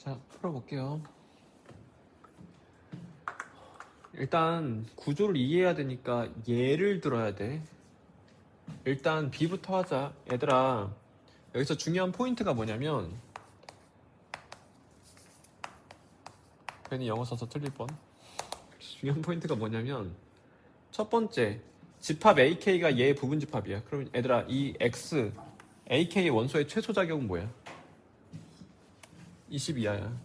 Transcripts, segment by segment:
자, 풀어볼게요. 일단 구조를 이해해야 되니까 예를 들어야 돼. 일단 B부터 하자. 얘들아, 여기서 중요한 포인트가 뭐냐면, 괜히 영어 써서 틀릴 뻔. 중요한 포인트가 뭐냐면, 첫 번째, 집합 AK가 얘의 부분 집합이야. 그럼 얘들아, 이 X, AK의 원소의 최소 작용은 뭐야? 20 이하야.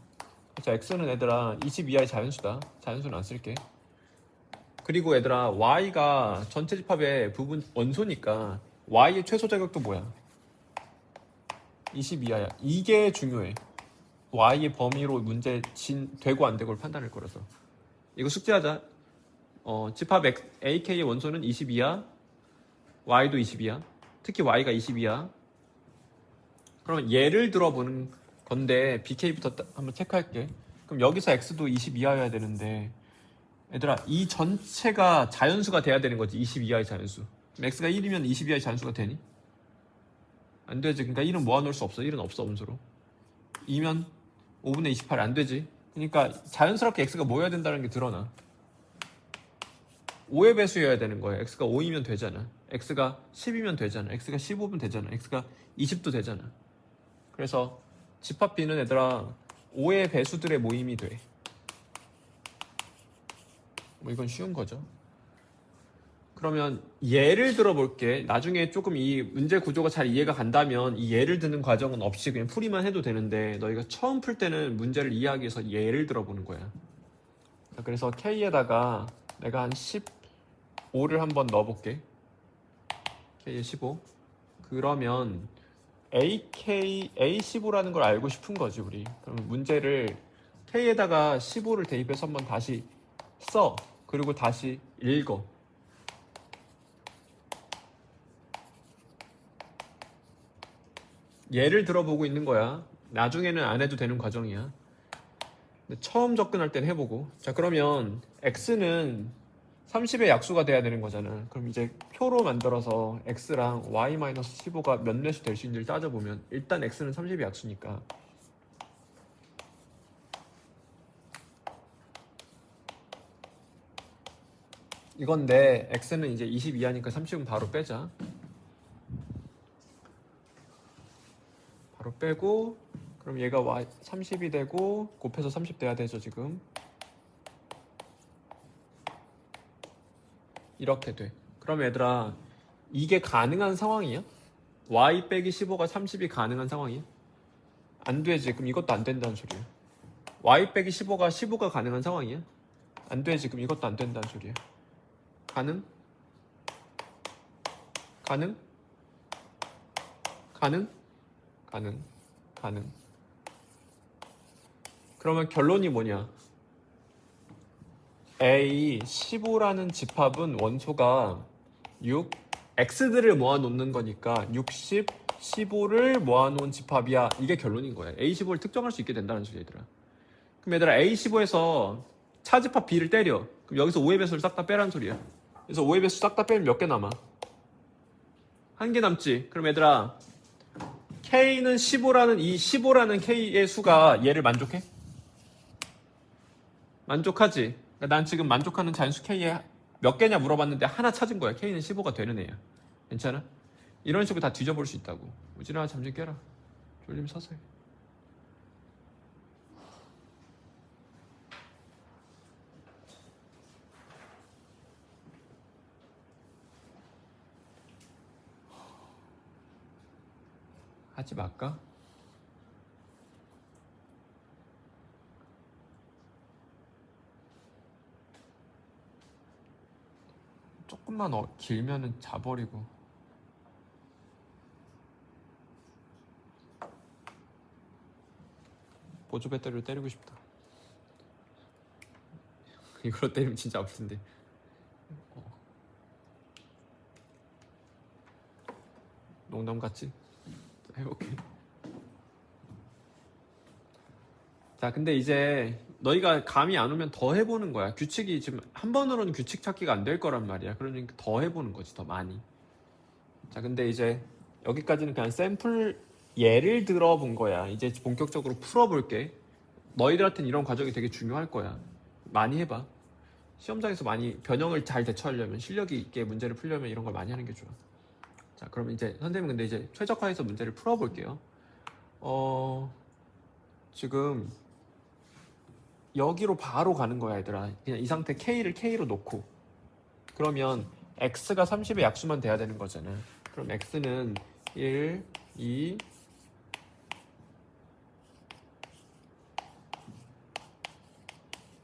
자, X는 얘들아 20 이하의 자연수다. 자연수는 안 쓸게. 그리고 얘들아, Y가 전체 집합의 부분 원소니까 Y의 최소 자격도 뭐야? 20 이하야. 이게 중요해. Y의 범위로 문제 되고 안 되고를 판단할 거라서. 이거 숙제하자. 집합 AK의 원소는 20 이하, Y도 20 이하. 특히 Y가 20 이하. 그러면 예를 들어보는 건데 BK부터 한번 체크할게. 그럼 여기서 X도 20 이하여야 되는데, 얘들아, 이 전체가 자연수가 돼야 되는 거지. 20 이하의 자연수. 그럼 X가 1이면 20 이하의 자연수가 되니? 안 되지. 그러니까 1은 모아놓을 수 없어. 1은 없어, 음수로. 2면 5분의 28 안 되지. 그러니까 자연스럽게 X가 모여야 된다는 게 드러나. 5의 배수여야 되는 거야. X가 5이면 되잖아. X가 10이면 되잖아. X가 15면 되잖아. X가 20도 되잖아. 그래서 집합 B는 얘들아 5의 배수들의 모임이 돼. 뭐 이건 쉬운 거죠. 그러면 예를 들어볼게. 나중에 조금 이 문제 구조가 잘 이해가 간다면 이 예를 드는 과정은 없이 그냥 풀이만 해도 되는데, 너희가 처음 풀 때는 문제를 이해하기 위해서 예를 들어보는 거야. 그래서 K에다가 내가 한 15를 한번 넣어볼게. K에 15. 그러면 A15라는 걸 알고 싶은 거지, 우리. 그럼 문제를 K에다가 15를 대입해서 한번 다시 써. 그리고 다시 읽어. 예를 들어보고 있는 거야. 나중에는 안 해도 되는 과정이야. 근데 처음 접근할 땐 해보고. 자, 그러면 X는 30의 약수가 돼야 되는 거잖아. 그럼 이제 표로 만들어서 X랑 Y-15가 몇 내수 될 수 있는지를 따져보면, 일단 X는 30의 약수니까 이건데, X는 이제 20 이하니까 30은 바로 빼자. 바로 빼고, 그럼 얘가 Y 30이 되고 곱해서 30 돼야 되죠, 지금. 이렇게 돼. 그럼 얘들아, 이게 가능한 상황이야? Y 빼기 15가 30이 가능한 상황이야? 안 되지. 그럼 이것도 안 된다는 소리야. Y 빼기 15가 가능한 상황이야? 안 되지. 그럼 이것도 안 된다는 소리야. 가능? 가능? 가능? 가능? 가능? 그러면 결론이 뭐냐? A15라는 집합은 원소가 6, X들을 모아놓는 거니까 60, 15를 모아놓은 집합이야. 이게 결론인 거야. A15를 특정할 수 있게 된다는 소리야, 얘들아. 그럼 얘들아, A15에서 차집합 B를 때려. 그럼 여기서 5의 배수를 싹 다 빼라는 소리야. 그래서 5의 배수 싹 다 빼면 몇 개 남아? 한 개 남지. 그럼 얘들아, K는 15라는 이 15라는 K의 수가 얘를 만족해? 만족하지. 그러니까 난 지금 만족하는 자연수 K에 몇 개냐 물어봤는데 하나 찾은 거야. K는 15가 되는 애야. 괜찮아? 이런 식으로 다 뒤져볼 수 있다고. 우진아, 잠 좀 깨라. 졸리면 서서 해. 하지 말까? 조금만 길면은 자버리고. 보조 배터리로 때리고 싶다. 이걸로 때리면 진짜 아플 텐데. 농담 같지? 해볼게. 자, 근데 이제 너희가 감이 안 오면 더 해보는 거야. 규칙이 지금 한 번으로는 규칙 찾기가 안 될 거란 말이야. 그러니까 더 해보는 거지, 더 많이. 자, 근데 이제 여기까지는 그냥 샘플 예를 들어본 거야. 이제 본격적으로 풀어볼게. 너희들한테는 이런 과정이 되게 중요할 거야. 많이 해봐. 시험장에서 많이 변형을 잘 대처하려면, 실력이 있게 문제를 풀려면 이런 걸 많이 하는 게 좋아. 자, 그럼 이제 선생님은 근데 이제 최적화해서 문제를 풀어볼게요. 지금 여기로 바로 가는 거야, 얘들아. 그냥 이 상태 K를 K로 놓고. 그러면 X가 30의 약수만 돼야 되는 거잖아. 그럼 X는 1, 2,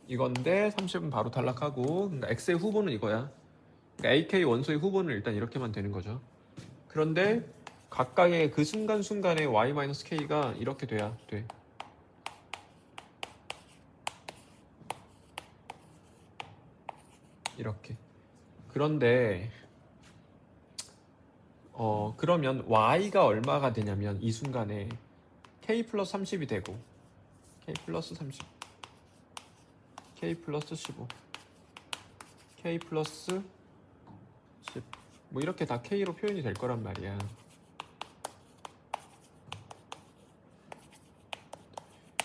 이건데 30은 바로 탈락하고, 그러니까 X의 후보는 이거야. 그러니까 AK 원소의 후보는 일단 이렇게만 되는 거죠. 그런데 각각의 그 순간순간의 Y-K가 이렇게 돼야 돼. 이렇게. 그런데 그러면 Y가 얼마가 되냐면 이 순간에 K 플러스 30이 되고 K 플러스 30, K 플러스 15, K 플러스 10, 뭐 이렇게 다 K로 표현이 될 거란 말이야.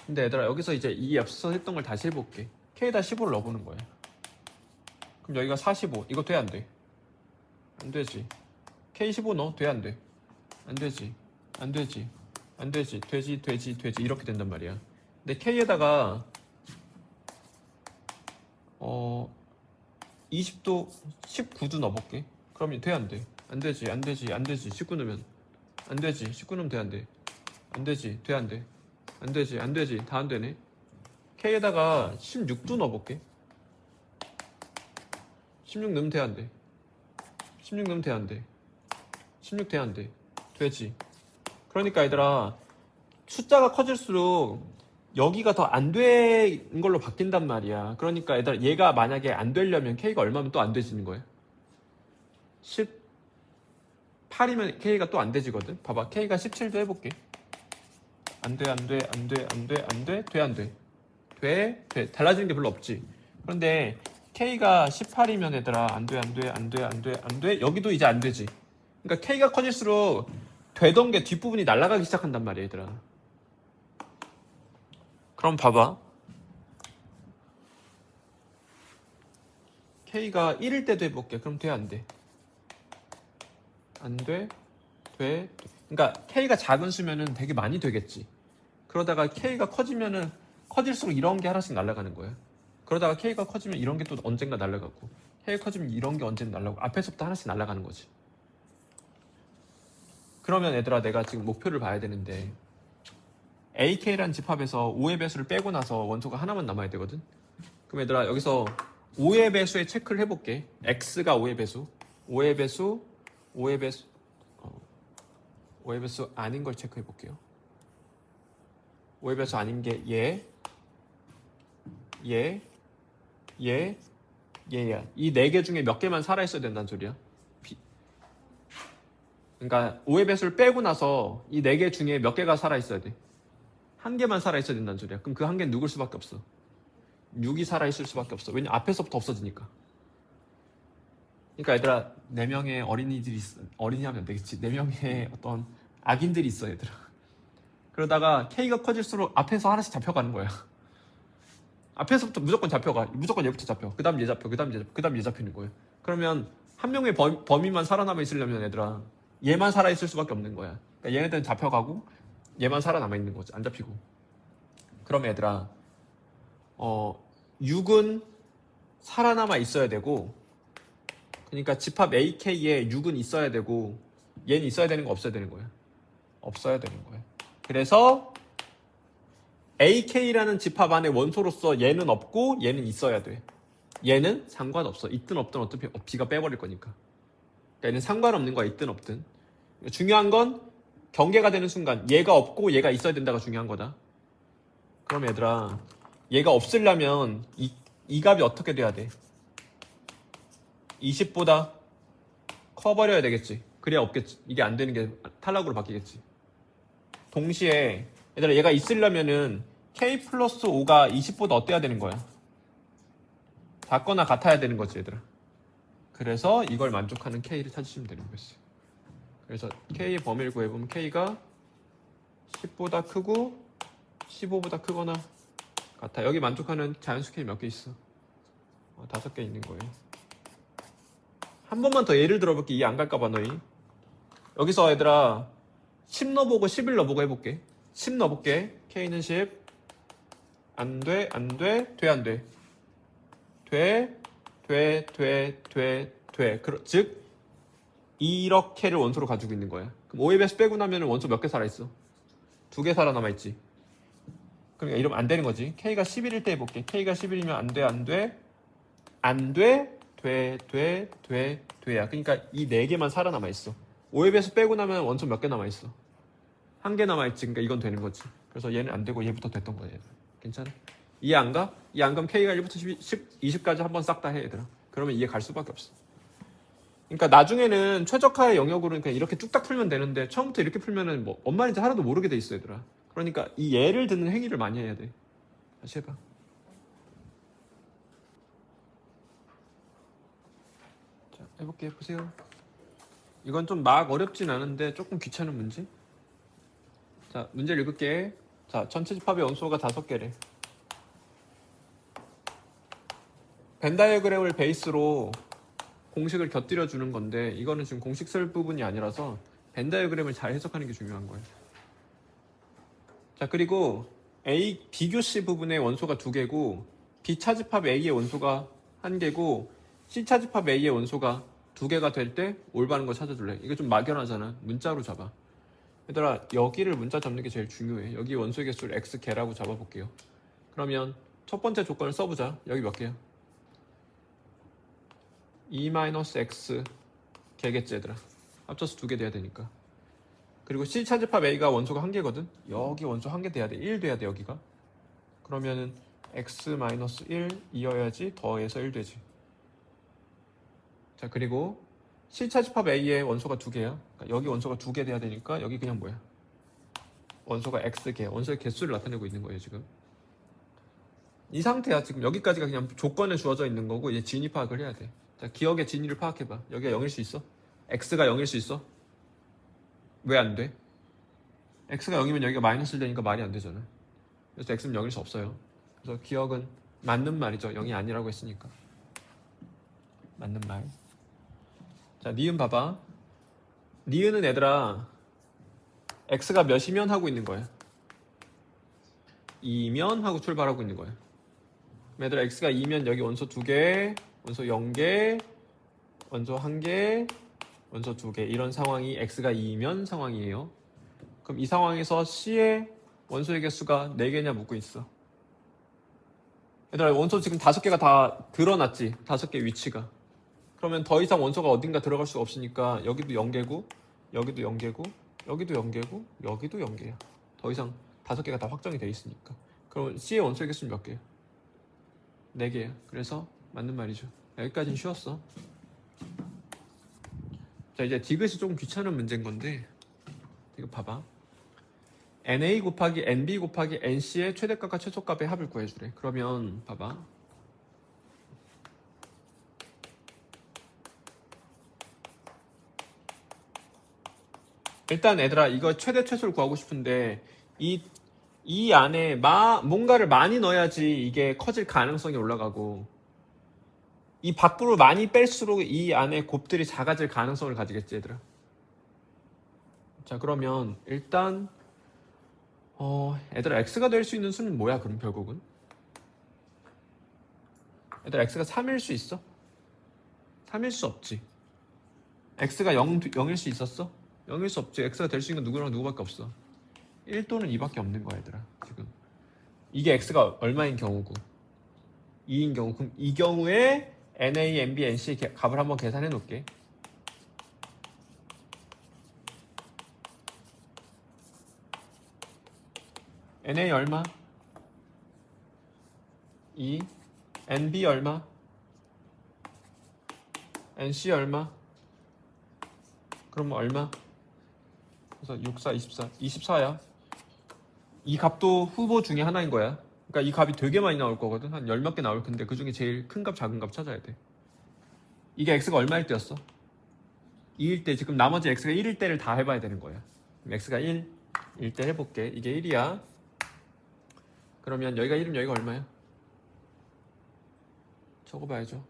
근데 얘들아, 여기서 이제 이 앞서 했던 걸 다시 해볼게. K에다 15를 넣어보는 거야. 그럼 여기가 45. 이거 돼, 안 돼? 안 되지. K15 넣어? 돼, 안 돼? 안 되지. 안 되지. 안 되지. 되지, 되지, 되지. 이렇게 된단 말이야. 근데 K에다가 20도 19도 넣어볼게. 그러면 돼, 안 돼? 안 되지. 안 되지. 안 되지. 19 넣으면 안 되지. 19 넣으면 돼, 안 돼? 안 되지. 돼, 안 돼? 안 되지. 안 되지. 다 안 되네. K에다가 16도 넣어볼게. 16 넣으면 돼, 안 돼? 16 넣으면 돼, 안 돼? 16 돼, 안 돼? 되지. 그러니까 얘들아, 숫자가 커질수록 여기가 더 안 되는 걸로 바뀐단 말이야. 그러니까 얘들아, 얘가 만약에 안 되려면 K가 얼마면 또 안 되지는 거야? 18이면 K가 또 안 되지거든. 봐봐, K가 17도 해볼게. 안 돼, 안 돼, 안 돼, 안 돼, 안 돼, 돼, 안 돼? 돼, 돼. 달라지는 게 별로 없지. 그런데 K가 18이면 얘들아, 안 돼, 안 돼, 안 돼, 안 돼, 안 돼. 여기도 이제 안 되지. 그러니까 K가 커질수록 되던 게 뒷부분이 날아가기 시작한단 말이야, 얘들아. 그럼 봐봐. K가 1일 때도 해볼게. 그럼 돼, 안 돼? 안 돼? 돼? 그러니까 K가 작은 수면은 되게 많이 되겠지. 그러다가 K가 커지면은 커질수록 이런 게 하나씩 날아가는 거야. 그러다가 K가 커지면 이런 게 또 언젠가 날아가고, K가 커지면 이런 게 언젠가 날아가고, 앞에서부터 하나씩 날아가는 거지. 그러면 얘들아, 내가 지금 목표를 봐야 되는데 AK라는 집합에서 5의 배수를 빼고 나서 원소가 하나만 남아야 되거든. 그럼 얘들아, 여기서 5의 배수의 체크를 해볼게. X가 5의 배수, 5의 배수, 5의 배수, 5의 배수 아닌 걸 체크해볼게요. 5의 배수 아닌 게 얘야. 이 4개 중에 몇 개만 살아있어야 된다는 소리야. 그러니까 5의 배수를 빼고 나서 이 4개 중에 몇 개가 살아있어야 돼. 한 개만 살아있어야 된다는 소리야. 그럼 그 한 개는 누굴 수밖에 없어? 6이 살아있을 수밖에 없어. 왜냐면 앞에서부터 없어지니까. 그러니까 얘들아, 4명의 어린이들이 있어. 어린이 하면 안 되겠지. 4명의 어떤 악인들이 있어, 얘들아. 그러다가 K가 커질수록 앞에서 하나씩 잡혀가는 거야. 앞에서부터 무조건 잡혀가. 무조건 얘부터 잡혀. 그 다음 얘 잡혀. 그 다음 얘 잡혀. 그 다음 얘 잡히는 거예요. 그러면 한 명의 범위만 살아남아 있으려면 얘들아, 얘만 살아있을 수밖에 없는 거야. 그러니까 얘네들은 잡혀가고 얘만 살아남아 있는 거지. 안 잡히고. 그럼 얘들아, 6은 살아남아 있어야 되고, 그러니까 집합 AK에 6은 있어야 되고, 얘는 있어야 되는 거 없어야 되는 거야? 없어야 되는 거야. 그래서 AK라는 집합 안에 원소로서 얘는 없고 얘는 있어야 돼. 얘는 상관없어. 있든 없든 어차피 B가 빼버릴 거니까. 그러니까 얘는 상관없는 거야, 있든 없든. 중요한 건 경계가 되는 순간 얘가 없고 얘가 있어야 된다가 중요한 거다. 그럼 얘들아, 얘가 없으려면 이 값이 어떻게 돼야 돼? 20보다 커버려야 되겠지. 그래야 없겠지. 이게 안 되는 게 탈락으로 바뀌겠지. 동시에 얘들아, 얘가 있으려면은 K 플러스 5가 20보다 어때야 되는 거야? 작거나 같아야 되는 거지, 얘들아. 그래서 이걸 만족하는 K를 찾으시면 되는 거지. 그래서 K의 범위를 구해보면 K가 10보다 크고 15보다 크거나 같아. 여기 만족하는 자연수끼리 몇 개 있어? 5개 있는 거예요. 한 번만 더 예를 들어볼게. 이해 안 갈까봐 너희. 여기서 얘들아 10 넣어보고 11 넣어보고 해볼게. 10 넣어볼게. K는 10. 안 돼, 안 돼, 돼, 안 돼. 돼, 돼, 돼, 돼, 돼. 즉 이렇게를 원소로 가지고 있는 거야. 그럼 5의 배수 빼고 나면 원소 몇 개 살아있어? 2개 살아남아있지. 그러니까 이러면 안 되는 거지. K가 11일 때 해볼게. K가 11이면 안 돼, 안 돼, 안 돼, 돼, 돼, 돼, 돼야. 그러니까 이 4개만 살아남아있어. 5의 배수 빼고 나면 원소 몇 개 남아있어? 1개 남아있지. 그러니까 이건 되는 거지. 그래서 얘는 안 되고 얘부터 됐던 거야, 얘들. 괜찮아? 이해 안 가? 이해 안 가면 K가 1부터 10, 20까지 한번 싹 다 해, 얘들아. 그러면 이해 갈 수밖에 없어. 그러니까 나중에는 최적화의 영역으로는 그냥 이렇게 뚝딱 풀면 되는데 처음부터 이렇게 풀면은 뭐 뭔 말인지 하나도 모르게 돼 있어, 얘들아. 그러니까 이 예를 듣는 행위를 많이 해야 돼. 다시 해봐. 자, 해볼게. 보세요. 이건 좀 막 어렵진 않은데 조금 귀찮은 문제. 자, 문제를 읽을게. 자, 전체 집합의 원소가 5개래. 벤 다이어그램을 베이스로 공식을 곁들여 주는 건데 이거는 지금 공식 쓸 부분이 아니라서 벤 다이어그램을 잘 해석하는 게 중요한 거예요. 자, 그리고 A 비교 C 부분의 원소가 2개고 B 차집합 A의 원소가 1개고 C 차집합 A의 원소가 2개가 될 때 올바른 거 찾아줄래? 이거 좀 막연하잖아. 문자로 잡아. 얘들아, 여기를 문자 잡는 게 제일 중요해. 여기 원소의 개수를 X개라고 잡아볼게요. 그러면 첫 번째 조건을 써보자. 여기 몇 개야? E-X 개겠지, 얘들아. 합쳐서 2개 돼야 되니까. 그리고 C 차집합 A가 원소가 1개거든. 여기 원소 1개 돼야 돼. 1 돼야 돼, 여기가. 그러면은 X-1 이어야지 더해서 1 되지. 자, 그리고 C 차집합 A의 원소가 2개야. 그러니까 여기 원소가 2개 돼야 되니까 여기 그냥 뭐야? 원소가 X개. 원소의 개수를 나타내고 있는 거예요, 지금. 이 상태야. 지금 여기까지가 그냥 조건에 주어져 있는 거고 이제 진위 파악을 해야 돼. 자, 기억의 진위를 파악해봐. 여기가 0일 수 있어? X가 0일 수 있어? 왜 안 돼? X가 0이면 여기가 마이너스를 되니까 말이 안 되잖아. 그래서 X는 0일 수 없어요. 그래서 기억은 맞는 말이죠. 0이 아니라고 했으니까. 맞는 말. 자, 니은 봐봐. 니은은 얘들아 X가 몇이면 하고 있는 거야. 2면 하고 출발하고 있는 거야. 얘들아 X가 2면 여기 원소 2개, 원소 0개, 원소 1개, 원소 2개 이런 상황이 X가 2면 상황이에요. 그럼 이 상황에서 C의 원소의 개수가 4개냐 묻고 있어. 얘들아 원소 지금 5개가 다 드러났지. 5개 위치가. 그러면 더 이상 원소가 어딘가 들어갈 수가 없으니까 여기도 0개고 여기도 0개고 여기도 0개고 여기도 0개야. 더 이상 5개가 다 확정이 돼 있으니까. 그럼 C의 원소의 개수는 몇 개야? 4개야. 그래서 맞는 말이죠. 여기까지는 쉬웠어. 자, 이제 디귿이 조금 귀찮은 문제인 건데 이거 봐봐. NA 곱하기 NB 곱하기 NC의 최대값과 최소값의 합을 구해주래. 그러면 봐봐. 일단 얘들아 이거 최대 최소를 구하고 싶은데 이 안에 뭔가를 많이 넣어야지 이게 커질 가능성이 올라가고 이 밖으로 많이 뺄수록 이 안에 곱들이 작아질 가능성을 가지겠지, 얘들아. 자, 그러면 일단 얘들아 X가 될 수 있는 수는 뭐야, 그럼 결국은? 얘들아 X가 3일 수 있어? 3일 수 없지. X가 0일 수 있었어? 0일 수 없지. X가 될 수 있는 건 누구랑 누구밖에 없어. 1 또는 2밖에 없는 거야, 얘들아. 지금 이게 X가 얼마인 경우고 2인 경우. 그럼 이 경우에 NA, NB, NC 값을 한번 계산해 놓을게. NA 얼마? 2. NB 얼마? NC 얼마? 그럼 얼마? 그래서 6, 4, 24. 24야. 이 값도 후보 중에 하나인 거야. 그러니까 이 값이 되게 많이 나올 거거든. 한 10몇 개 나올 텐데 그 중에 제일 큰 값, 작은 값 찾아야 돼. 이게 X가 얼마일 때였어? 2일 때. 지금 나머지 X가 1일 때를 다 해봐야 되는 거야. 그럼 X가 1일 때 해볼게. 이게 1이야. 그러면 여기가 1이면 여기가 얼마야? 적어봐야죠.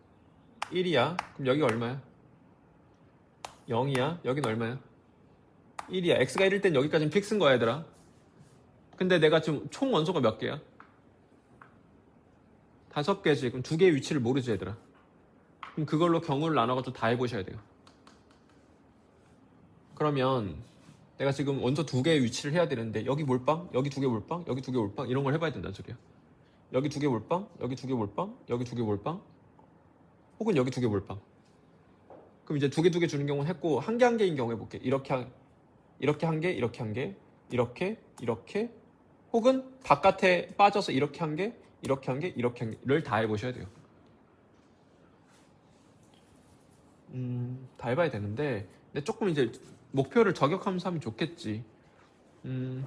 1이야. 그럼 여기가 얼마야? 0이야. 여긴 얼마야? 1이야. x가 1일 땐 여기까지는 픽스인 거야, 얘들아. 근데 내가 지금 총 원소가 몇 개야? 5개지. 그럼 2개의 위치를 모르지, 얘들아. 그럼 그걸로 경우를 나눠가지고 다 해보셔야 돼요. 그러면 내가 지금 원소 2개의 위치를 해야 되는데 여기 몰빵, 여기 2개 몰빵, 여기 2개 몰빵 이런 걸 해봐야 된다는 소리야. 여기 2개 몰빵, 여기 2개 몰빵, 여기 2개 몰빵, 혹은 여기 2개 몰빵. 그럼 이제 2개 주는 경우는 했고 한 개 한 개인 경우 해볼게. 이렇게 한 개, 이렇게 한 개, 이렇게, 혹은 바깥에 빠져서 이렇게 한 개, 이렇게 한 개, 이렇게 한 개를 다 해보셔야 돼요. 다 해봐야 되는데 근데 조금 이제 목표를 저격하면서 하면 좋겠지.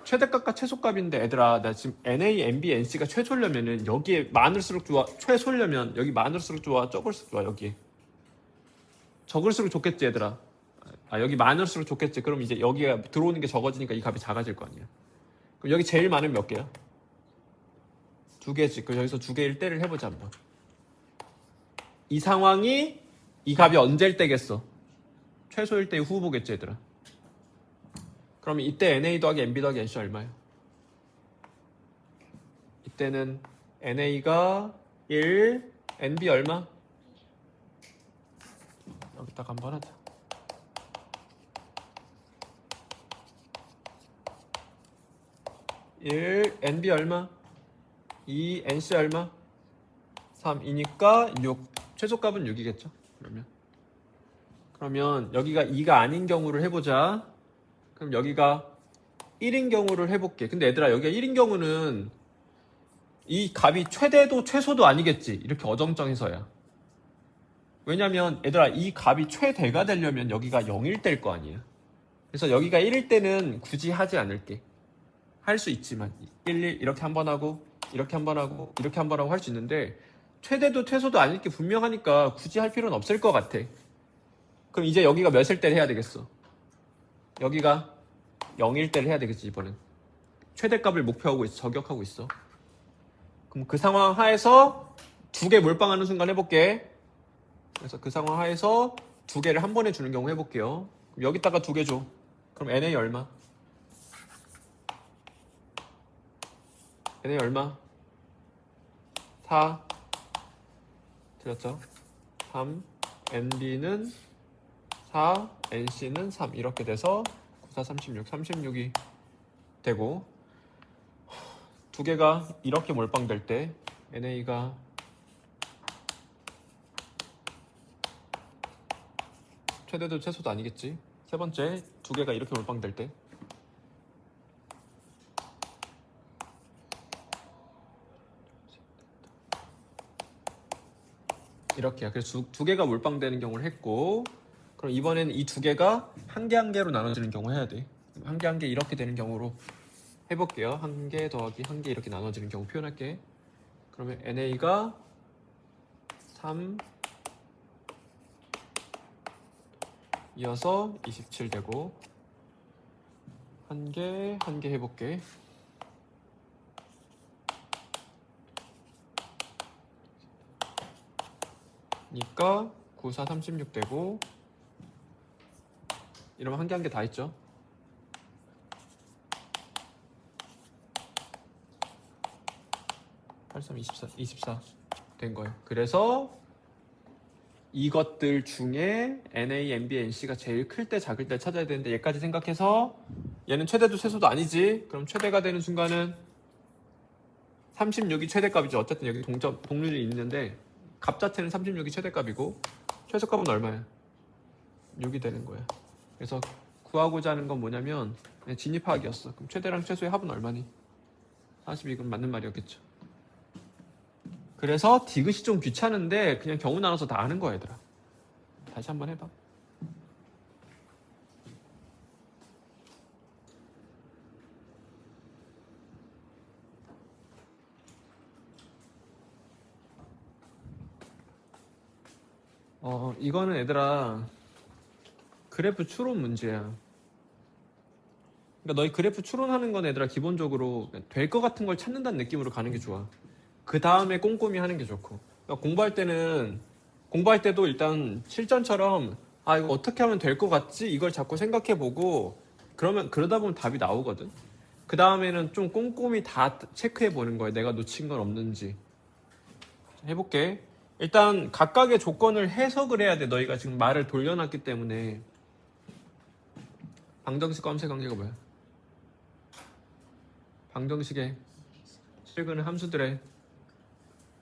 최대값과 최소값인데 얘들아 나 지금 NA, NB, NC가 최소려면은 여기에 많을수록 좋아. 최소려면 여기 많을수록 좋아. 적을수록 좋아. 여기에 적을수록 좋겠지 얘들아. 여기 많을수록 좋겠지. 그럼 이제 여기가 들어오는 게 적어지니까 이 값이 작아질 거 아니야. 그럼 여기 제일 많으면 몇 개야? 2개지. 그럼 여기서 2개일 때를 해보자 한번. 이 상황이 이 값이 언제일 때겠어? 최소일 때의 후보겠지 얘들아. 그럼 이때 NA 더하기 NB 더하기 NC 얼마야? 이때는 NA가 1, NB 얼마? 여기다가 한번 하자. 1, NB 얼마? 2, NC 얼마? 3이니까 6. 최소값은 6이겠죠? 그러면 여기가 2가 아닌 경우를 해보자. 그럼 여기가 1인 경우를 해볼게. 근데 얘들아 여기가 1인 경우는 이 값이 최대도 최소도 아니겠지. 이렇게 어정쩡해서야. 왜냐면 얘들아 이 값이 최대가 되려면 여기가 0일 때일 거 아니야. 그래서 여기가 1일 때는 굳이 하지 않을게. 할 수 있지만 1, 1 이렇게 한 번 하고 이렇게 한 번 하고 이렇게 한 번 하고 할 수 있는데 최대도 최소도 아닐 게 분명하니까 굳이 할 필요는 없을 것 같아. 그럼 이제 여기가 몇일 때를 해야 되겠어? 여기가 0일 때를 해야 되겠지 이번엔. 최대값을 목표하고 있어. 저격하고 있어. 그럼 그 상황 하에서 2개 몰빵하는 순간 해볼게. 그래서 그 상황 하에서 2개를 한 번에 주는 경우 해볼게요. 그럼 여기다가 2개 줘. 그럼 NA 얼마? NA 얼마? 4 틀렸죠? 3 NB는 4 NC는 3 이렇게 돼서 9, 4, 36 36이 되고 2개가 이렇게 몰빵될 때 NA가 최대도 최소도 아니겠지. 세 번째 2개가 이렇게 몰빵될 때 이렇게야. 그래서 2개가 몰빵되는 경우를 했고 그럼 이번에는 이 2개가 한 개 한 개로 나눠지는 경우 해야 돼. 한 개 한 개 이렇게 되는 경우로 해볼게요. 한 개 더하기 한 개 이렇게 나눠지는 경우 표현할게. 그러면 NA가 3 이어서 27 되고 한 개 한 개 해볼게. 니까 9, 4, 36 되고 이러면 한 개 한 개 다 했죠. 8, 3, 24 된 거예요. 그래서 이것들 중에 NA, NB, NC가 제일 클 때 작을 때 찾아야 되는데 얘까지 생각해서 얘는 최대도 최소도 아니지. 그럼 최대가 되는 순간은 36이 최대값이죠. 어쨌든 여기 동률이 있는데 값 자체는 36이 최대값이고 최소값은 얼마야? 6이 되는 거야. 그래서 구하고자 하는 건 뭐냐면 그냥 진입하기였어. 그럼 최대랑 최소의 합은 얼마니? 42건 맞는 말이었겠죠. 그래서 디귿이 좀 귀찮은데 그냥 경우 나눠서 다 아는 거야 얘들아. 다시 한번 해봐. 이거는 얘들아 그래프 추론 문제야. 그러니까 너희 그래프 추론하는 건 얘들아 기본적으로 될 것 같은 걸 찾는다는 느낌으로 가는 게 좋아. 그 다음에 꼼꼼히 하는 게 좋고. 그러니까 공부할 때도 일단 실전처럼 아 이거 어떻게 하면 될 것 같지? 이걸 자꾸 생각해보고 그러다 보면 답이 나오거든. 그 다음에는 좀 꼼꼼히 다 체크해 보는 거야. 내가 놓친 건 없는지. 해볼게. 일단 각각의 조건을 해석을 해야 돼. 너희가 지금 말을 돌려놨기 때문에. 방정식 검색 관계가 뭐야? 방정식의 실근은 함수들의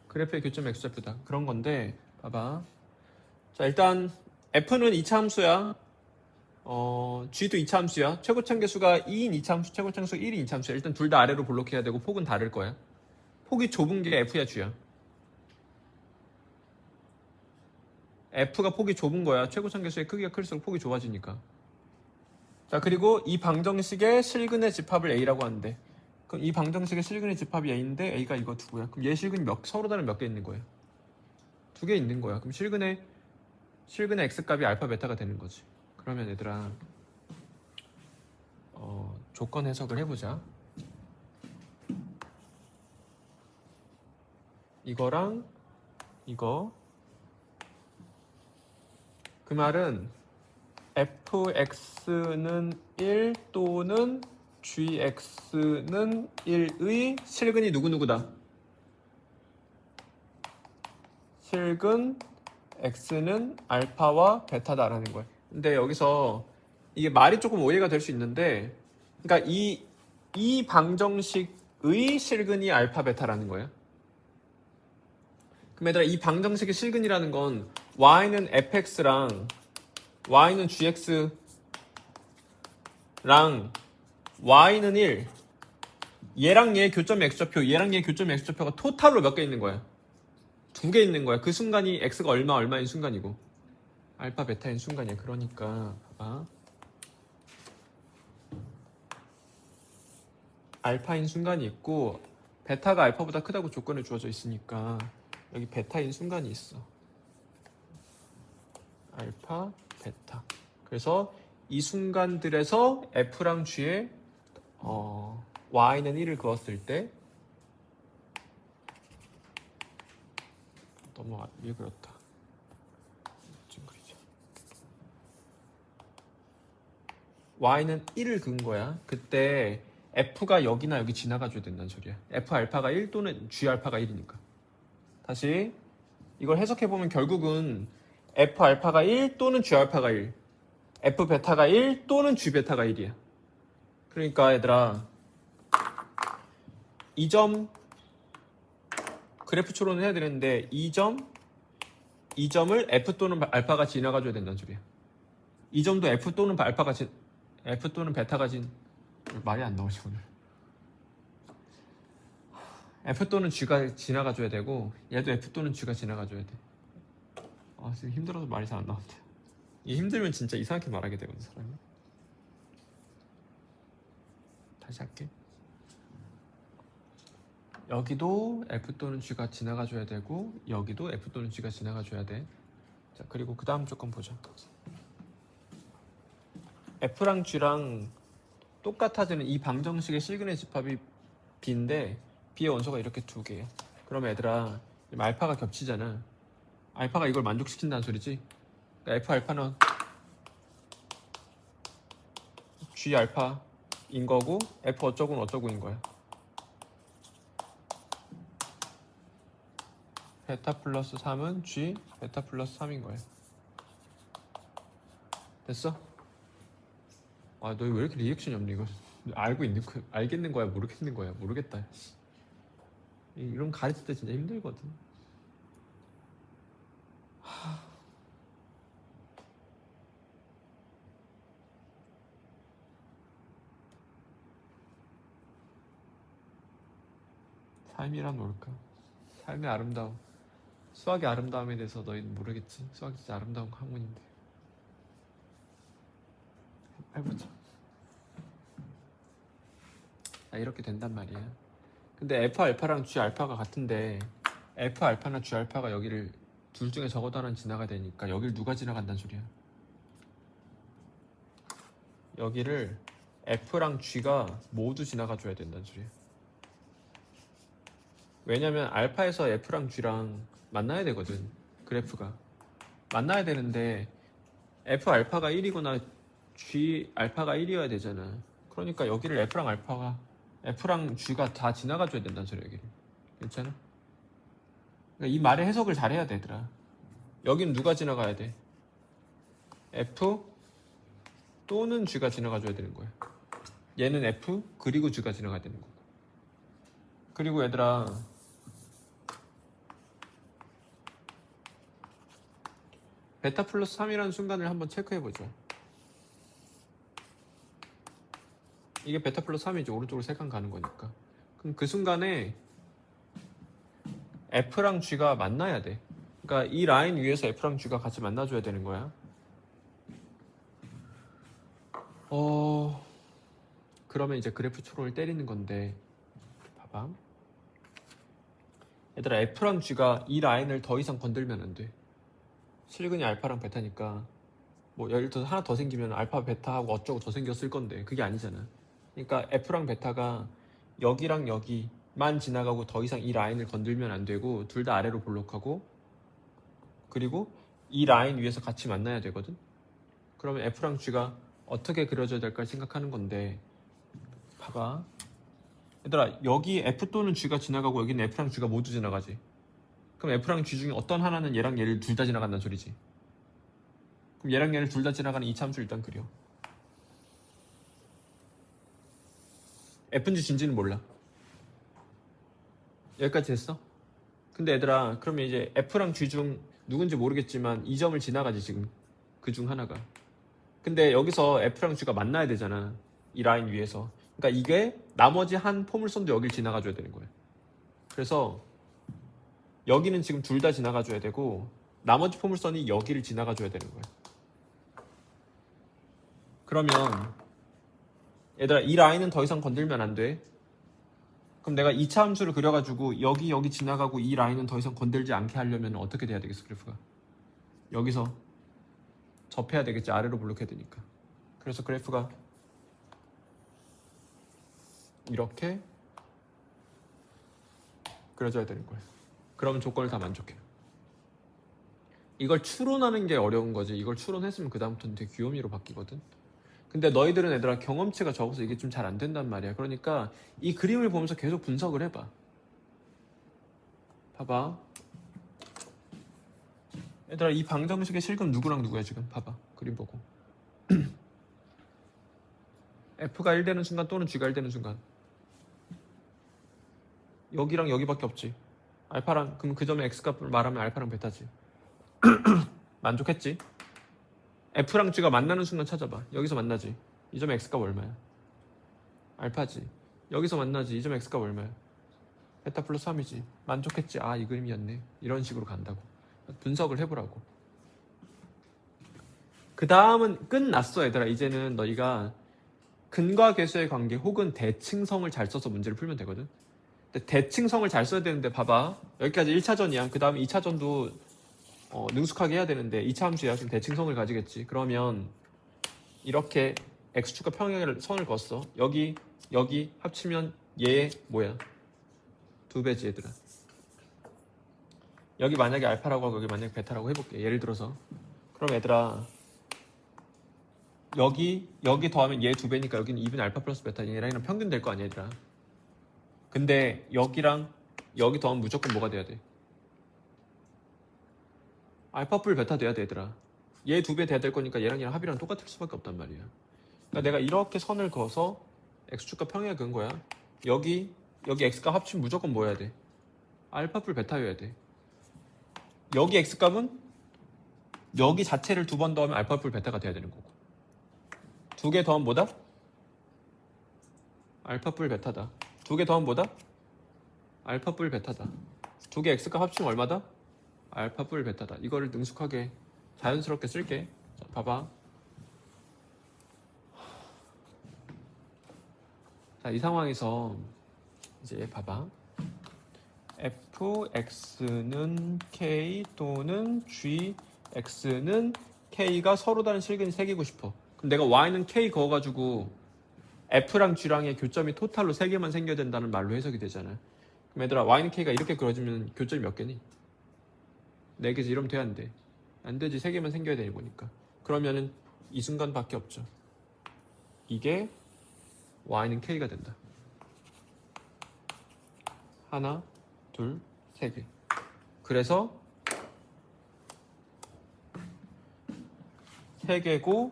그래프의 교점 x좌표다. 그런 건데 봐봐. 자 일단 f는 2차 함수야. g도 2차 함수야. 최고참 계수가 2인 2차 함수, 최고참 계수가 1인 2차 함수야. 일단 둘 다 아래로 블록해야 되고 폭은 다를 거야. 폭이 좁은 게 f야 g야. f가 폭이 좁은 거야. 최고참 계수의 크기가 클수록 폭이 좁아지니까. 자 그리고 이 방정식의 실근의 집합을 a라고 하는데 그럼 이 방정식의 실근의 집합이 a인데 a가 이거 두고야. 그럼 얘 실근이 서로 다른 몇 개 있는 거예요? 2개 있는 거야. 그럼 실근의 x값이 알파 베타가 되는 거지. 그러면 얘들아 조건 해석을 해보자. 이거랑 이거 그 말은 fx는 1 또는 gx는 1의 실근이 누구누구다. 실근 x는 알파와 베타다라는 거예요. 근데 여기서 이게 말이 조금 오해가 될 수 있는데 그러니까 이 방정식의 실근이 알파 베타라는 거예요. 그럼 얘들아 이 방정식의 실근이라는 건 y는 fx랑 y는 gx랑 y는 1 얘랑 얘 교점 x좌표 얘랑 얘 교점 x좌표가 토탈로 몇 개 있는 거야? 2개 있는 거야. 그 순간이 x가 얼마인 순간이고 알파 베타인 순간이야. 그러니까 봐봐. 알파인 순간이 있고 베타가 알파보다 크다고 조건을 주어져 있으니까 여기 베타인 순간이 있어. 알파, 베타. 그래서 이 순간들에서 f랑 g에 y는 1을 그었을 때 너무 일그렸다. y는 1을 그은 거야. 그때 f가 여기나 여기 지나가줘야 된다는 소리야. f 알파가 1 또는 g 알파가 1이니까. 다시 이걸 해석해보면 결국은 f 알파가 1 또는 g 알파가 1 f 베타가 1 또는 g 베타가 1이야. 그러니까 얘들아 이 점 그래프 추론을 해야 되는데 이 점을 f 또는 알파가 지나가줘야 된다는 소리야. 이 점도 f 또는 베타가 말이 안 나오지 오늘. f 또는 g가 지나가줘야 되고 얘도 f 또는 g가 지나가줘야 돼. 지금 힘들어서 말이 잘 안 나온다. 이 힘들면 진짜 이상하게 말하게 되거든 사람이. 다시 할게. 여기도 f 또는 g가 지나가줘야 되고 여기도 f 또는 g가 지나가줘야 돼. 자 그리고 그 다음 조건 보자. f랑 g랑 똑같아지는 이 방정식의 실근의 집합이 b인데 b의 원소가 이렇게 2개야. 그러면 얘들아 알파가 겹치잖아. 알파가 이걸 만족시킨다는 소리지. 그러니까 f 알파는 g 알파인 거고 f 어쩌고는 어쩌고인 거야. 베타 플러스 3은 g 베타 플러스 3인 거야. 됐어? 너 왜 이렇게 리액션이 없니 이거? 알겠는 거야 모르겠는 거야? 모르겠다. 이런 가르칠 때 진짜 힘들거든. 삶이란 뭘까? 삶의 아름다움. 수학의 아름다움에 대해서 너희는 모르겠지. 수학이 진짜 아름다운 학문인데. 해보자. 이렇게 된단 말이야. 근데 f 알파랑 g 알파가 같은데 f 알파나 g 알파가 여기를 둘 중에 적어도 하나는 지나가야 되니까 여기를 누가 지나간다는 소리야? 여기를 F랑 G가 모두 지나가줘야 된다는 소리야. 왜냐면 알파에서 F랑 G랑 만나야 되거든. 그래프가 만나야 되는데 F 알파가 1이거나 G 알파가 1이어야 되잖아. 그러니까 여기를 F랑 G가 다 지나가줘야 된다는 소리야. 여기를. 괜찮아? 그러니까 이 말의 해석을 잘해야 되더라. 여긴 누가 지나가야 돼? F 또는 G가 지나가줘야 되는 거야. 얘는 F 그리고 G가 지나가야 되는 거고. 그리고 얘들아, 베타 플러스 3이라는 순간을 한번 체크해보죠. 이게 베타 플러스 3이죠. 오른쪽으로 3칸 가는 거니까. 그럼 그 순간에 F랑 G가 만나야 돼. 그러니까 이 라인 위에서 F랑 G가 같이 만나줘야 되는 거야. 그러면 이제 그래프 초론을 때리는 건데, 봐봐. 얘들아, F랑 G가 이 라인을 더 이상 건들면 안 돼. 실근이 알파랑 베타니까 뭐 예를 들어서 하나 더 생기면 알파 베타하고 어쩌고 더 생겼을 건데 그게 아니잖아. 그러니까 F랑 베타가 여기랑 여기만 지나가고 더 이상 이 라인을 건들면 안 되고 둘 다 아래로 볼록하고 그리고 이 라인 위에서 같이 만나야 되거든. 그러면 F랑 G가 어떻게 그려져야 될까 생각하는 건데, 봐봐. 얘들아, 여기 F 또는 G가 지나가고 여기는 F랑 G가 모두 지나가지. 그럼 F랑 G 중에 어떤 하나는 얘랑 얘를 둘 다 지나간다는 소리지. 그럼 얘랑 얘를 둘 다 지나가는 이차함수 일단 그려. F인지 G인지는 몰라. 여기까지 됐어? 근데 얘들아, 그러면 이제 F랑 G 중 누군지 모르겠지만 이 점을 지나가지 지금. 그 중 하나가. 근데 여기서 F랑 G가 만나야 되잖아. 이 라인 위에서. 그러니까 이게 나머지 한 포물선도 여길 지나가줘야 되는 거야. 그래서 여기는 지금 둘 다 지나가줘야 되고 나머지 포물선이 여기를 지나가줘야 되는 거야. 그러면 얘들아, 이 라인은 더 이상 건들면 안 돼. 그럼 내가 2차 함수를 그려가지고 여기 지나가고 이 라인은 더 이상 건들지 않게 하려면 어떻게 돼야 되겠어, 그래프가? 여기서 접해야 되겠지. 아래로 블록해야 되니까. 그래서 그래프가 이렇게 그려져야 되는 거야. 그러면 조건을 다 만족해. 이걸 추론하는 게 어려운 거지. 이걸 추론했으면 그 다음부터는 되게 귀요미로 바뀌거든. 근데 너희들은 얘들아 경험치가 적어서 이게 좀 잘 안 된단 말이야. 그러니까 이 그림을 보면서 계속 분석을 해봐. 봐봐. 얘들아, 이 방정식의 실금 누구랑 누구야 지금? 봐봐. 그림 보고. F가 1 되는 순간 또는 G가 1 되는 순간 여기랑 여기밖에 없지. 알파랑, 그럼 그 점의 X값을 말하면 알파랑 베타지. 만족했지? F랑 G가 만나는 순간 찾아봐. 여기서 만나지. 이 점의 X값 얼마야? 알파지. 여기서 만나지. 이 점의 X값 얼마야? 베타 플러스 3이지. 만족했지? 아, 이 그림이었네. 이런 식으로 간다고. 분석을 해보라고. 그 다음은 끝났어, 얘들아. 이제는 너희가 근과 계수의 관계 혹은 대칭성을 잘 써서 문제를 풀면 되거든. 근데 대칭성을 잘 써야 되는데 봐봐. 여기까지 1차전이야. 그 다음에 2차전도 능숙하게 해야 되는데 2차 함수야. 그럼 대칭성을 가지겠지. 그러면 이렇게 x축과 평행을 선을 그었어. 여기 합치면 얘 뭐야? 2배지, 얘들아. 여기 만약에 알파라고 하고 여기 만약에 베타라고 해볼게. 예를 들어서. 그럼 얘들아, 여기 더하면 얘 2배니까 여기는 2분의 알파 플러스 베타, 얘랑 평균 될 거 아니야, 얘들아. 근데 여기랑 여기 더하면 무조건 뭐가 돼야 돼? 알파 풀 베타 돼야 돼, 얘들아. 얘 2배 돼야 될 거니까 얘랑 합이랑 똑같을 수밖에 없단 말이야. 그러니까 내가 이렇게 선을 그어서 x축과 평행을 그은 거야. 여기 x값 합치면 무조건 뭐 해야 돼? 알파 풀 베타여야 돼. 여기 x값은 여기 자체를 2번 더하면 알파 풀 베타가 돼야 되는 거고. 2개 더하면 뭐다? 알파 풀 베타다. 2개 더하면 뭐다? 알파 풀 베타다. 2개 x값 합치면 얼마다? 알파 풀 베타다. 이거를 능숙하게 자연스럽게 쓸게. 자, 봐봐. 자, 이 상황에서 이제 봐봐. fx는 k 또는 gx는 k가 서로 다른 실근이 새기고 싶어. 그럼 내가 y는 k 그어가지고 F랑 G랑의 교점이 토탈로 3개만 생겨야 된다는 말로 해석이 되잖아. 그럼 얘들아 Y는 K가 이렇게 그려지면 교점이 몇 개니? 4개지. 이러면 돼 안 돼? 안 되지. 3개만 생겨야 되니 보니까. 그러면은 이 순간밖에 없죠. 이게 Y는 K가 된다. 하나, 둘, 3개. 그래서 3개고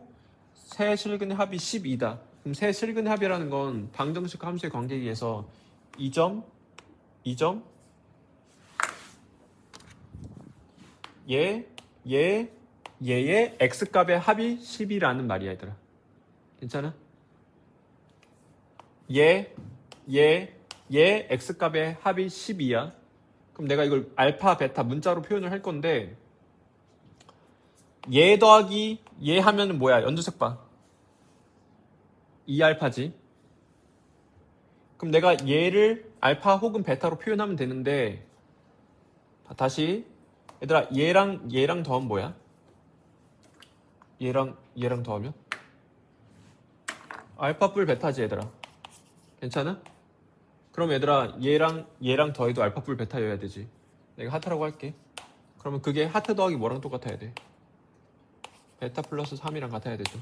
세 실근의 합이 12다. 그럼 세 실근의 합이라는 건 방정식 함수의 관계에 의해서 2점, 2점, 얘의 x값의 합이 10이라는 말이야 얘들아. 괜찮아? 얘 x값의 합이 12야. 그럼 내가 이걸 알파, 베타 문자로 표현을 할 건데 얘 더하기 얘 하면은 뭐야? 연두색 봐. 2알파지. 그럼 내가 얘를 알파 혹은 베타로 표현하면 되는데 다시 얘들아 얘랑 더하면 뭐야? 얘랑 더하면? 알파 뿔 베타지 얘들아. 괜찮아? 그럼 얘들아 얘랑 더해도 알파 뿔 베타여야 되지. 내가 하트라고 할게. 그러면 그게 하트 더하기 뭐랑 똑같아야 돼? 베타 플러스 3이랑 같아야 되죠.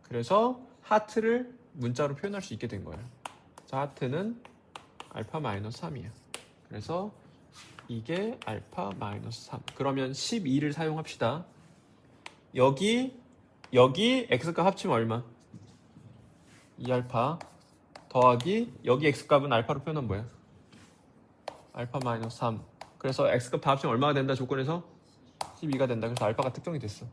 그래서 하트를 문자로 표현할 수 있게 된 거야. 자, 하트는 알파 마이너스 3이야. 그래서 이게 알파 마이너스 3. 그러면 12를 사용합시다. 여기 x값 합치면 얼마? 2알파 더하기 여기 x값은 알파로 표현하면 뭐야? 알파 마이너스 3. 그래서 x값 다 합치면 얼마가 된다 조건에서? 12가 된다. 그래서 알파가 특정이 됐어.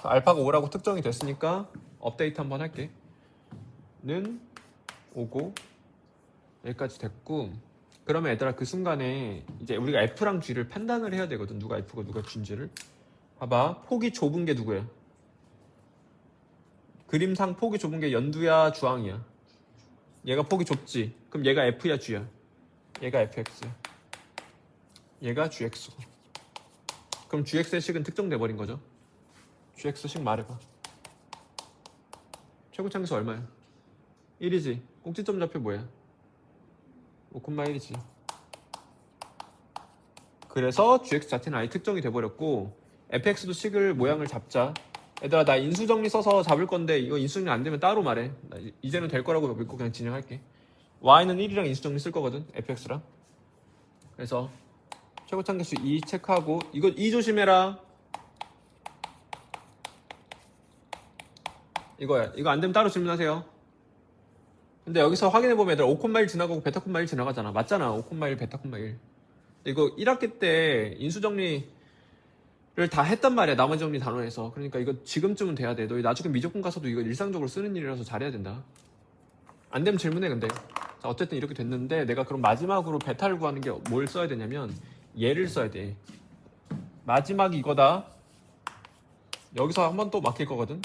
알파가 5라고 특정이 됐으니까 업데이트 한번 할게. 는 5고 여기까지 됐고, 그러면 얘들아 그 순간에 이제 우리가 F랑 G를 판단을 해야 되거든. 누가 F고 누가 G인지를. 봐봐. 폭이 좁은 게 누구야? 그림상 폭이 좁은 게 연두야 주황이야? 얘가 폭이 좁지. 그럼 얘가 F야 G야? 얘가 FX야. 얘가 GX고. 그럼 GX의 식은 특정돼 버린 거죠. GX 식 말해봐. 최고차항수 얼마야? 1이지. 꼭지점 좌표 뭐야? 5,1이지. 그래서 GX 자체는 아예 특정이 돼버렸고, fx도 식을 모양을 잡자. 얘들아 나 인수정리 써서 잡을 건데 이거 인수정리 안 되면 따로 말해. 나 이제는 될 거라고 믿고 그냥 진행할게. y는 1이랑 인수정리 쓸 거거든. fx랑. 그래서 최고차항수 2 체크하고, 이거 2 조심해라. 이거야. 이거 안 되면 따로 질문하세요. 근데 여기서 확인해보면 얘들아 5,1 지나가고 베타, 1 지나가잖아. 맞잖아. 5,1 베타, 1. 이거 1학기 때 인수정리를 다 했단 말이야. 나머지 정리 단원에서. 그러니까 이거 지금쯤은 돼야 돼. 너 나중에 미적분 가서도 이거 일상적으로 쓰는 일이라서 잘해야 된다. 안 되면 질문해. 근데 자, 어쨌든 이렇게 됐는데 내가 그럼 마지막으로 베타를 구하는 게 뭘 써야 되냐면 얘를 써야 돼. 마지막이 이거다. 여기서 한 번 또 막힐 거거든.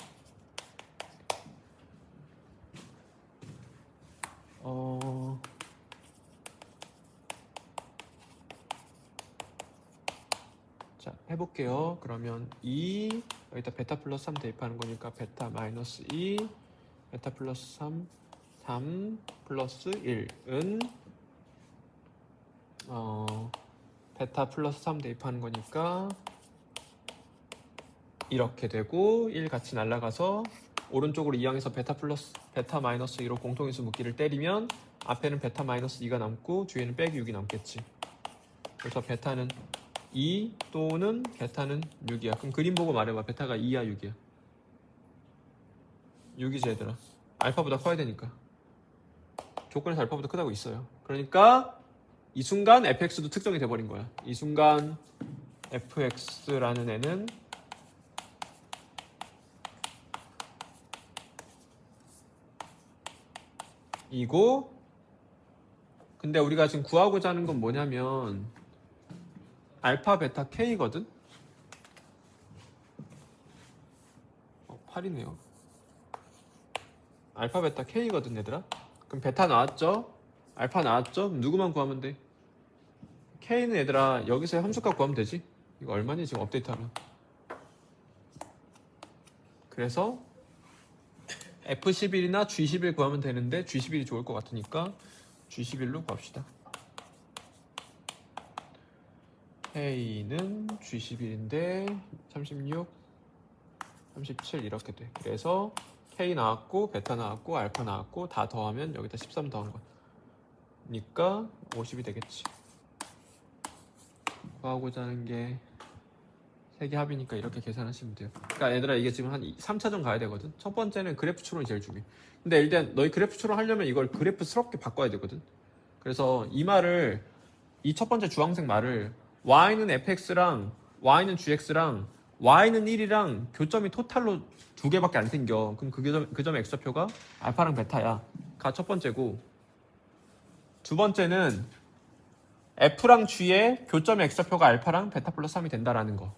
자, 해볼게요. 그러면 2 여기다 베타 플러스 3 대입하는 거니까 베타 마이너스 2 베타 플러스 3 플러스 1은 베타 플러스 3 대입하는 거니까 이렇게 되고 1 같이 날아가서 오른쪽으로 이항해서 베타 마이너스 2로 공통인수 묶기를 때리면 앞에는 베타 마이너스 2가 남고 뒤에는 빼기 6이 남겠지. 그래서 베타는 2 또는 베타는 6이야. 그럼 그림 보고 말해봐. 베타가 2야 6이야? 6이지 얘들아. 알파보다 커야 되니까. 조건에서 알파보다 크다고 있어요. 그러니까 이 순간 fx도 특정이 돼버린 거야. 이 순간 fx라는 애는 이고, 근데 우리가 지금 구하고자 하는 건 뭐냐면 알파 베타 k거든. 8이네요. 알파 베타 k거든 얘들아. 그럼 베타 나왔죠? 알파 나왔죠? 그럼 누구만 구하면 돼? k는 얘들아 여기서 함수값 구하면 되지. 이거 얼마니 지금 업데이트하면? 그래서 F11이나 G11 구하면 되는데 G11이 좋을 것 같으니까 G11로 구합시다. K는 G11인데 36, 37 이렇게 돼. 그래서 K 나왔고 베타 나왔고 알파 나왔고 다 더하면 여기다 13 더한 거니까 50이 되겠지. 구하고자 하는 게 세 개 합이니까 이렇게 계산하시면 돼요. 그러니까 얘들아 이게 지금 한 3차전 가야 되거든. 첫 번째는 그래프 추론이 제일 중요해. 근데 일단 너희 그래프 추론 하려면 이걸 그래프스럽게 바꿔야 되거든. 그래서 이 말을 이 첫 번째 주황색 말을 y는 fx랑 y는 gx랑 y는 1이랑 교점이 토탈로 두 개밖에 안 생겨. 그럼 그 점의 x좌표가 알파랑 베타야. 가 첫 번째고, 두 번째는 f랑 g의 교점의 x좌표가 알파랑 베타 플러스 3이 된다라는 거.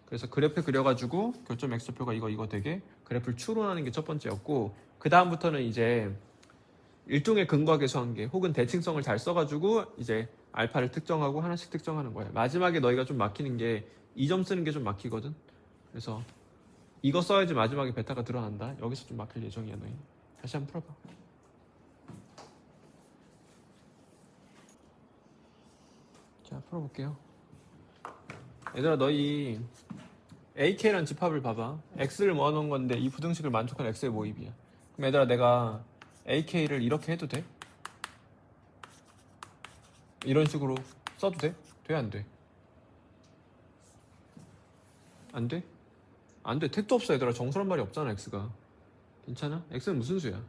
그래서 그래프 그려가지고 교점 x표가 이거 되게 그래프를 추론하는 게 첫 번째였고, 그 다음부터는 이제 일종의 근거계수한계 혹은 대칭성을 잘 써가지고 이제 알파를 특정하고 하나씩 특정하는 거야. 마지막에 너희가 좀 막히는 게 이 점 쓰는 게 좀 막히거든. 그래서 이거 써야지 마지막에 베타가 드러난다. 여기서 좀 막힐 예정이야 너희. 다시 한번 풀어봐. 자, 풀어볼게요. 얘들아 너희 AK라는 집합을 봐봐. X를 모아놓은 건데 이 부등식을 만족하는 X의 모입이야. 그럼 얘들아 내가 AK를 이렇게 해도 돼? 이런 식으로 써도 돼? 돼? 안 돼? 안 돼? 안 돼. 택도 없어 얘들아. 정수란 말이 없잖아 X가. 괜찮아? X는 무슨 수야?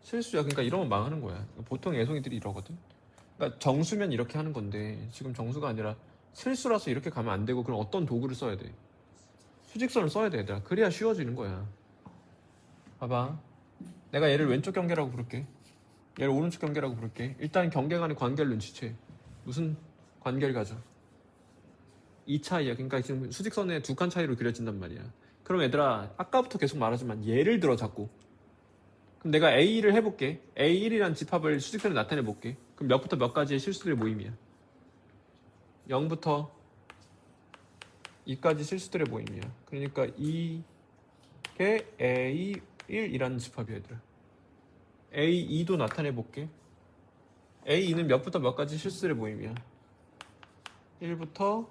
실수야. 그러니까 이러면 망하는 거야. 보통 예송이들이 이러거든. 그러니까 정수면 이렇게 하는 건데 지금 정수가 아니라 실수라서 이렇게 가면 안 되고, 그럼 어떤 도구를 써야 돼? 수직선을 써야 돼 얘들아. 그래야 쉬워지는 거야. 봐봐. 내가 얘를 왼쪽 경계라고 부를게. 얘를 오른쪽 경계라고 부를게. 일단 경계 간의 관계를 눈치채. 무슨 관계를 가져? 이 차이야. 그러니까 지금 수직선의 두 칸 차이로 그려진단 말이야. 그럼 얘들아 아까부터 계속 말하지만 예를 들어 자꾸. 그럼 내가 A를 해볼게. A1이란 집합을 수직선에 나타내 볼게. 그럼 몇부터 몇 가지의 실수들의 모임이야? 0부터 2까지 실수들의 모임이야. 그러니까 이게 A1이라는 집합이야 얘들아. A2도 나타내 볼게. A2는 몇부터 몇 가지 실수들의 모임이야? 1부터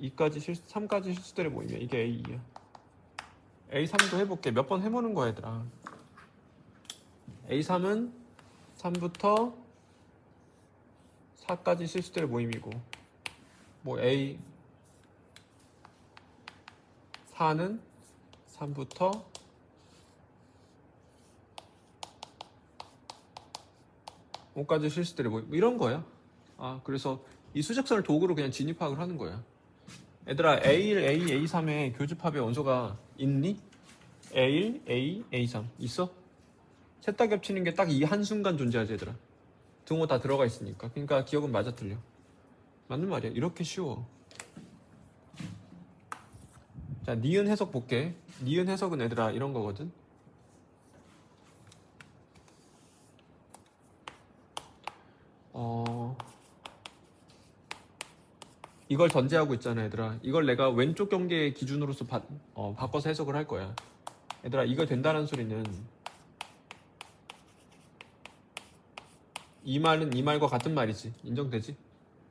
2까지 3까지 실수들의 모임이야. 이게 A2야. A3도 해볼게. 몇 번 해보는 거야 얘들아. A3은 3부터 4까지 실수들의 모임이고, 뭐 A4는 3부터 5까지 실수들의 모임, 뭐 이런 거야. 그래서 이 수직선을 도구로 그냥 진입학을 하는 거야. 얘들아 A1, A, A3의 교집합의 원소가 있니? A1, A, A3 있어? 셋 다 겹치는 게 딱 이 한순간 존재하지 얘들아. 등호 다 들어가 있으니까. 그러니까 기억은 맞아 틀려. 맞는 말이야. 이렇게 쉬워. 자, 니은 해석 볼게. 니은 해석은 얘들아 이런 거거든. 이걸 전제하고 있잖아 얘들아. 이걸 내가 왼쪽 경계의 기준으로서 바꿔서 해석을 할 거야. 얘들아 이거 된다는 소리는 이 말은 이 말과 같은 말이지. 인정되지?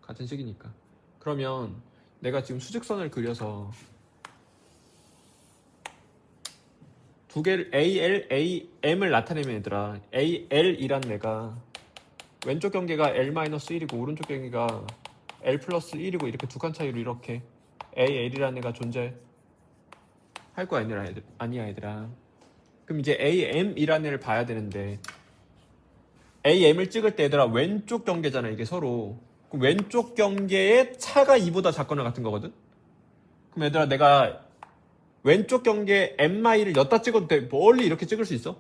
같은 식이니까. 그러면 내가 지금 수직선을 그려서 두 개를 AL, AM을 나타내면 얘들아 AL이란 애가 왼쪽 경계가 L-1이고 오른쪽 경계가 L 플러스 1이고 이렇게 두 칸 차이로 이렇게 AL이라는 애가 존재할 거 아니야 얘들아. 그럼 이제 AM이라는 애를 봐야 되는데 AM을 찍을 때 얘들아 왼쪽 경계잖아 이게 서로. 그럼 왼쪽 경계의 차가 2보다 작거나 같은 거거든. 그럼 얘들아 내가 왼쪽 경계 MI를 엿다 찍어도 돼? 멀리 이렇게 찍을 수 있어?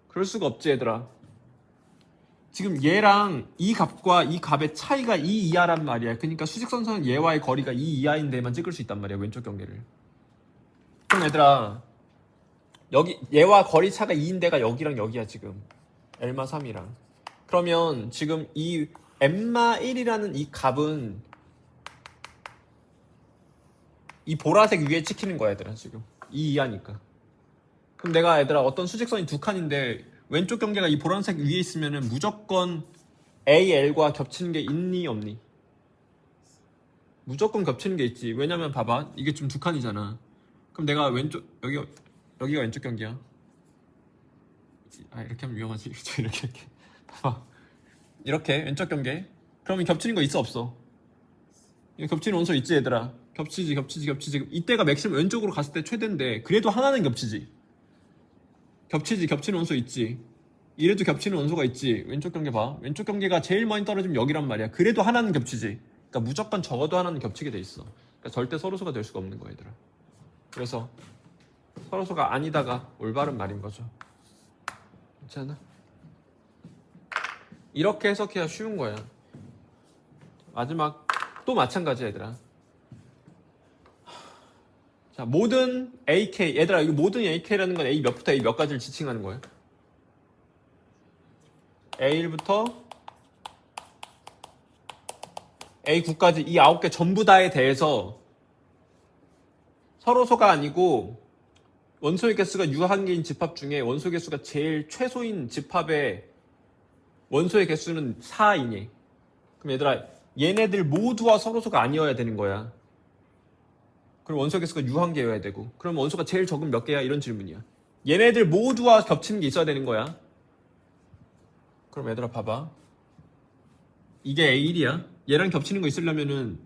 그럴 수가 없지 얘들아. 지금 얘랑 이 값과 이 값의 차이가 2 이하란 말이야. 그러니까 수직선상은 얘와의 거리가 2 이하인 데만 찍을 수 있단 말이야 왼쪽 경계를. 그럼 얘들아 여기 얘와 거리 차가 2인 데가 여기랑 여기야 지금. L마 3이랑. 그러면 지금 이 M마 1이라는 이 값은 이 보라색 위에 찍히는 거야 얘들아 지금. 2 이하니까. 그럼 내가 얘들아 어떤 수직선이 두 칸인데 왼쪽 경계가 이 보라색 위에 있으면은 무조건 AL과 겹치는 게 있니 없니? 무조건 겹치는 게 있지. 왜냐면 봐봐, 이게 좀 두 칸이잖아. 그럼 내가 왼쪽 여기가 왼쪽 경계야. 아 이렇게 하면 위험하지. 이렇게 봐봐. 이렇게 왼쪽 경계. 그러면 겹치는 거 있어 없어? 이거 겹치는 원소 있지 얘들아. 겹치지. 이때가 맥시멈 왼쪽으로 갔을 때 최대인데 그래도 하나는 겹치지. 겹치는 원소 있지. 이래도 겹치는 원소가 있지. 왼쪽 경계 봐. 왼쪽 경계가 제일 많이 떨어지면 여기란 말이야. 그래도 하나는 겹치지. 그러니까 무조건 적어도 하나는 겹치게 돼 있어. 그러니까 절대 서로소가 될 수가 없는 거야 얘들아. 그래서 서로소가 아니다가 올바른 말인 거죠. 괜찮아? 이렇게 해석해야 쉬운 거야. 마지막 또 마찬가지야 얘들아. 자, 모든 AK 얘들아, 이거 모든 AK라는 건 A 몇부터 A 몇 가지를 지칭하는 거예요. A1부터 A9까지 이 9개 전부 다에 대해서 서로소가 아니고 원소의 개수가 유한계인 집합 중에 원소 개수가 제일 최소인 집합의 원소의 개수는 4이니. 그럼 얘들아, 얘네들 모두와 서로소가 아니어야 되는 거야. 그럼 원소 개수가 유한계여야 되고. 그럼 원소가 제일 적은 몇 개야? 이런 질문이야. 얘네들 모두와 겹치는 게 있어야 되는 거야. 그럼 얘들아 봐봐. 이게 A1이야. 얘랑 겹치는 거 있으려면은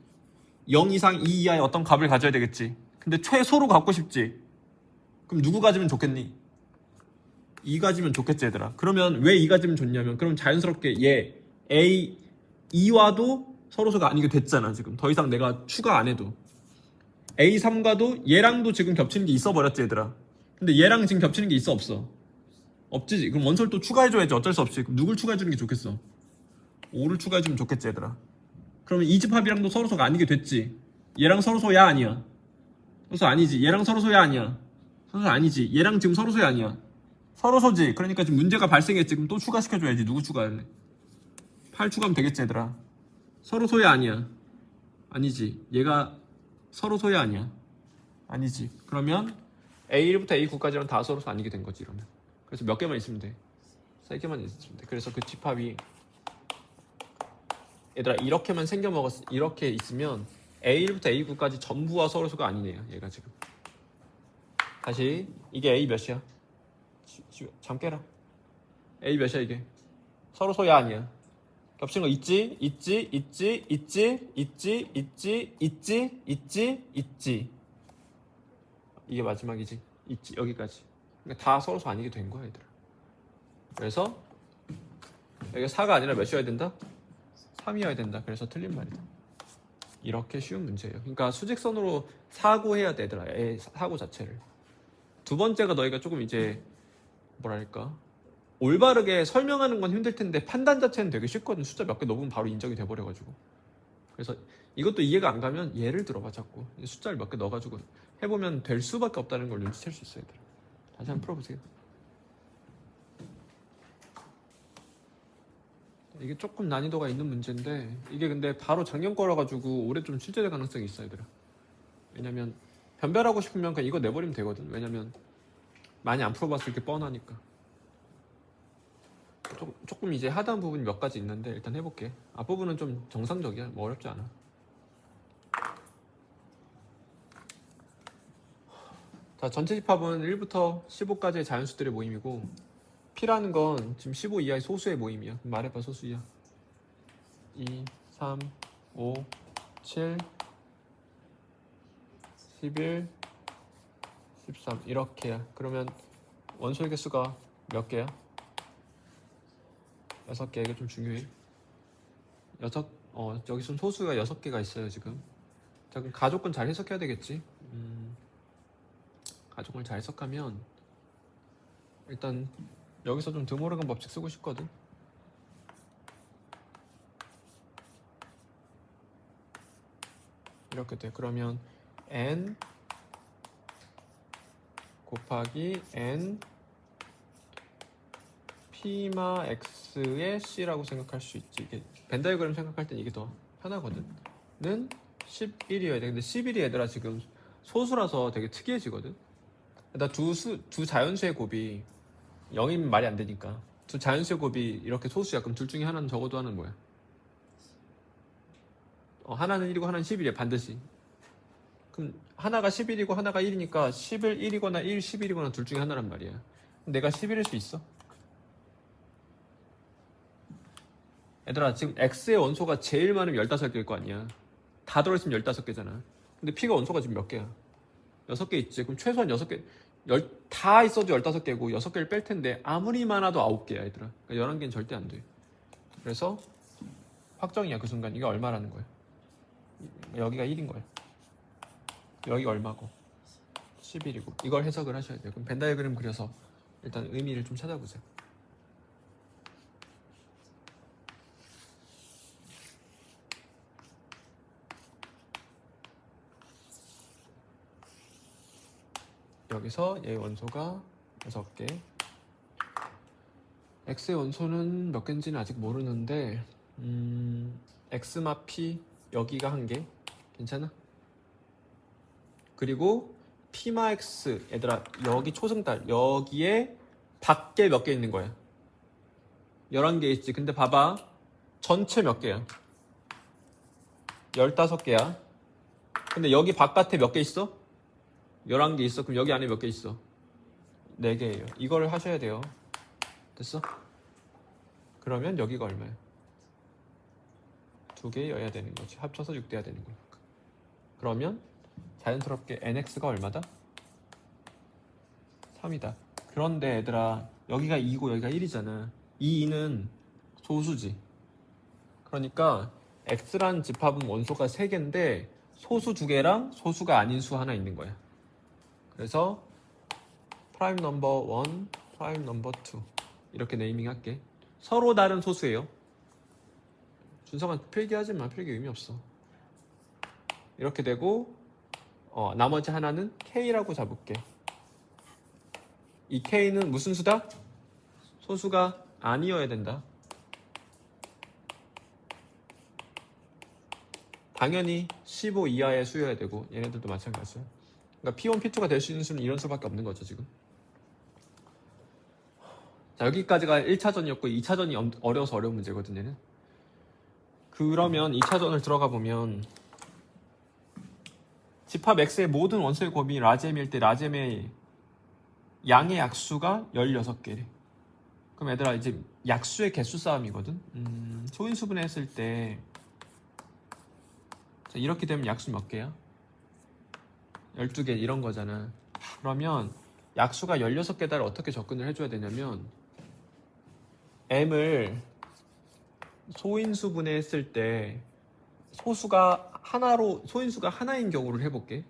0 이상 2 이하의 어떤 값을 가져야 되겠지. 근데 최소로 갖고 싶지. 그럼 누구 가지면 좋겠니? 2 가지면 좋겠지 얘들아. 그러면 왜 2 가지면 좋냐면 그럼 자연스럽게 얘 A 2와도 서로소가 아니게 됐잖아. 지금 더 이상 내가 추가 안 해도 A3과도 얘랑도 지금 겹치는 게 있어 버렸지 얘들아. 근데 얘랑 지금 겹치는 게 있어 없어? 없지. 그럼 원소를 또 추가해줘야지. 어쩔 수 없이. 그럼 누굴 추가해주는 게 좋겠어? 5를 추가해주면 좋겠지 얘들아. 그러면 이 집합이랑도 서로소가 아니게 됐지. 얘랑 서로소야 아니야? 서로소 아니지. 얘랑 서로소야 아니야? 서로소 아니지. 얘랑 지금 서로소야 아니야? 서로소지. 그러니까 지금 문제가 발생했지. 그럼 또 추가시켜줘야지. 누구 추가할래? 8 추가하면 되겠지 얘들아. 서로소야 아니야? 아니지. 얘가 서로소야 아니야? 아니지. 그러면 A1부터 A9까지는 다 서로소 아니게 된 거지 이러면. 그래서 몇 개만 있으면 돼. 3개만 있으면 돼. 그래서 그 집합이 얘들아 이렇게만 생겨 먹었어. 이렇게 있으면 A1부터 A9까지 전부와 서로소가 아니네요. 얘가 지금. 다시 이게 A 몇이야? 잠 깨라. A 몇이야 이게? 서로소야 아니야? 겹치는 거 있지? 있지. 이게 마지막이지. 있지. 여기까지. 그러니까 다 서로소 아니게 된 거야 얘들아. 그래서 여기가 4가 아니라 몇이어야 된다? 3이어야 된다. 그래서 틀린 말이다. 이렇게 쉬운 문제예요. 그러니까 수직선으로 사고해야 돼 얘들아. 사고 자체를. 두 번째가 너희가 조금 이제 뭐랄까 올바르게 설명하는 건 힘들 텐데 판단 자체는 되게 쉽거든. 숫자 몇 개 넣으면 바로 인정이 돼버려가지고. 그래서 이것도 이해가 안 가면 예를 들어봐 자꾸. 숫자를 몇 개 넣어가지고 해보면 될 수밖에 없다는 걸 눈치챌 수 있어요 얘들아. 다시 한번 풀어보세요. 이게 조금 난이도가 있는 문제인데 이게 근데 바로 작년 거라 가지고 올해 좀 출제될 가능성이 있어요 얘들아. 왜냐면 변별하고 싶으면 그냥 이거 내버리면 되거든. 왜냐면 많이 안 풀어봤을 게 뻔하니까. 조금 이제 하다한 부분이 몇 가지 있는데 일단 해볼게. 앞부분은 좀 정상적이야. 뭐 어렵지 않아. 자, 전체 집합은 1부터 15까지의 자연수들의 모임이고 P라는 건 지금 15 이하의 소수의 모임이야. 그럼 말해봐 소수야. 2, 3, 5, 7, 11, 13 이렇게야. 그러면 원소의 개수가 몇 개야? 6개. 이게 좀 중요해. 여기서 소수가 6개가 있어요 지금. 자, 그럼 가족은 잘 해석해야 되겠지. 가족을 잘 해석하면 일단 여기서 좀 드모르간 법칙 쓰고 싶거든. 이렇게 돼. 그러면 n 곱하기 n p마 x의 c라고 생각할 수 있지. 이게 벤 다이어그램 생각할 땐 이게 더 편하거든. 는 11이어야 돼. 근데 11이 얘들아 지금 소수라서 되게 특이해지거든. 두 자연수의 곱이 0이면 말이 안 되니까 두 자연수의 곱이 이렇게 소수야. 그럼 둘 중에 하나는 적어도 하나는 뭐야? 하나는 1이고 하나는 11이야 반드시. 그럼 하나가 11이고 하나가 1이니까 11, 1이거나 1, 11이거나 둘 중에 하나란 말이야. 내가 11일 수 있어? 얘들아 지금 X의 원소가 제일 많으면 15개일 거 아니야. 다 들어있으면 15개잖아. 근데 P가 원소가 지금 몇 개야? 6개 있지. 그럼 최소한 6개 다 있어도 15개고 6개를 뺄 텐데 아무리 많아도 9개야 얘들아. 그러니까 11개는 절대 안 돼. 그래서 확정이야. 그 순간 이게 얼마라는 거야. 여기가 1인 거야. 여기가 얼마고 11이고 이걸 해석을 하셔야 돼요. 그럼 벤 다이어그램 그려서 일단 의미를 좀 찾아보세요. 여기서 얘 원소가 6개. X의 원소는 몇 개인지는 아직 모르는데 X마 P 여기가 1개. 괜찮아? 그리고 P마 X 얘들아 여기 초승달 여기에 밖에 몇 개 있는 거야? 11개 있지. 근데 봐봐 전체 몇 개야? 15개야. 근데 여기 바깥에 몇 개 있어? 11개 있어. 그럼 여기 안에 몇 개 있어? 4개예요. 이걸 하셔야 돼요. 됐어? 그러면 여기가 얼마야? 2개여야 되는 거지. 합쳐서 6대야 되는 거니까. 그러면 자연스럽게 NX가 얼마다? 3이다. 그런데 얘들아 여기가 2고 여기가 1이잖아. 이 2는 소수지. 그러니까 X란 집합은 원소가 3개인데 소수 2개랑 소수가 아닌 수 하나 있는 거야. 그래서 프라임 넘버 1, 프라임 넘버 2 이렇게 네이밍 할게. 서로 다른 소수예요. 준성아 필기하지 마. 필기 의미 없어. 이렇게 되고 나머지 하나는 K라고 잡을게. 이 K는 무슨 수다? 소수가 아니어야 된다. 당연히 15 이하의 수여야 되고 얘네들도 마찬가지야. 그러니까 P1, P2가 될 수 있는 수는 이런 수밖에 없는 거죠 지금. 자 여기까지가 1차전이었고 2차전이 어려워서 어려운 문제거든 얘는. 그러면 2차전을 들어가 보면 집합 X의 모든 원소의 곱이 라지엠일 때 라지엠의 양의 약수가 16개래. 그럼 얘들아 이제 약수의 개수 싸움이거든. 소인수분해 했을 때 자, 이렇게 되면 약수 몇 개야? 12개 이런 거잖아. 그러면 약수가 16개다를 어떻게 접근을 해줘야 되냐면 M을 소인수분해 했을 때 소수가 하나인 경우를 해볼게.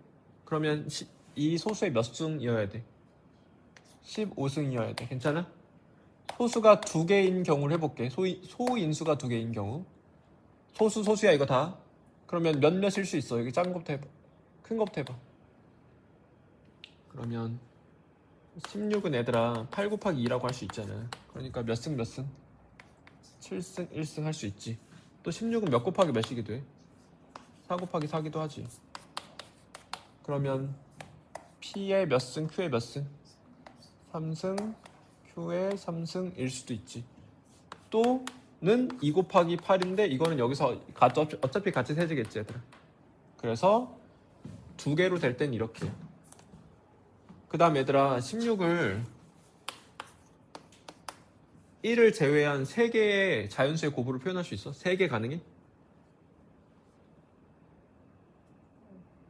그러면 이 소수의 몇 승이어야 돼? 15승이어야 돼. 괜찮아? 소수가 2개인 경우를 해볼게. 소인수가 2개인 경우. 소수야 이거 다. 그러면 몇일 수 있어? 여기 작은 것부터 해봐. 큰 것부터 해봐. 그러면 16은 얘들아 8 곱하기 2라고 할 수 있잖아. 그러니까 몇 승? 7승 1승 할 수 있지. 또 16은 몇 곱하기 몇이기 돼? 4 곱하기 4기도 하지. 그러면 P의 몇 승, Q의 몇 승? 3승, Q의 3승일 수도 있지. 또는 2 곱하기 8인데 이거는 여기서 어차피 같이 세지겠지 얘들아. 그래서 2개로 될 땐 이렇게. 그 다음 얘들아 16을 1을 제외한 3개의 자연수의 곱으로 표현할 수 있어? 3개 가능해?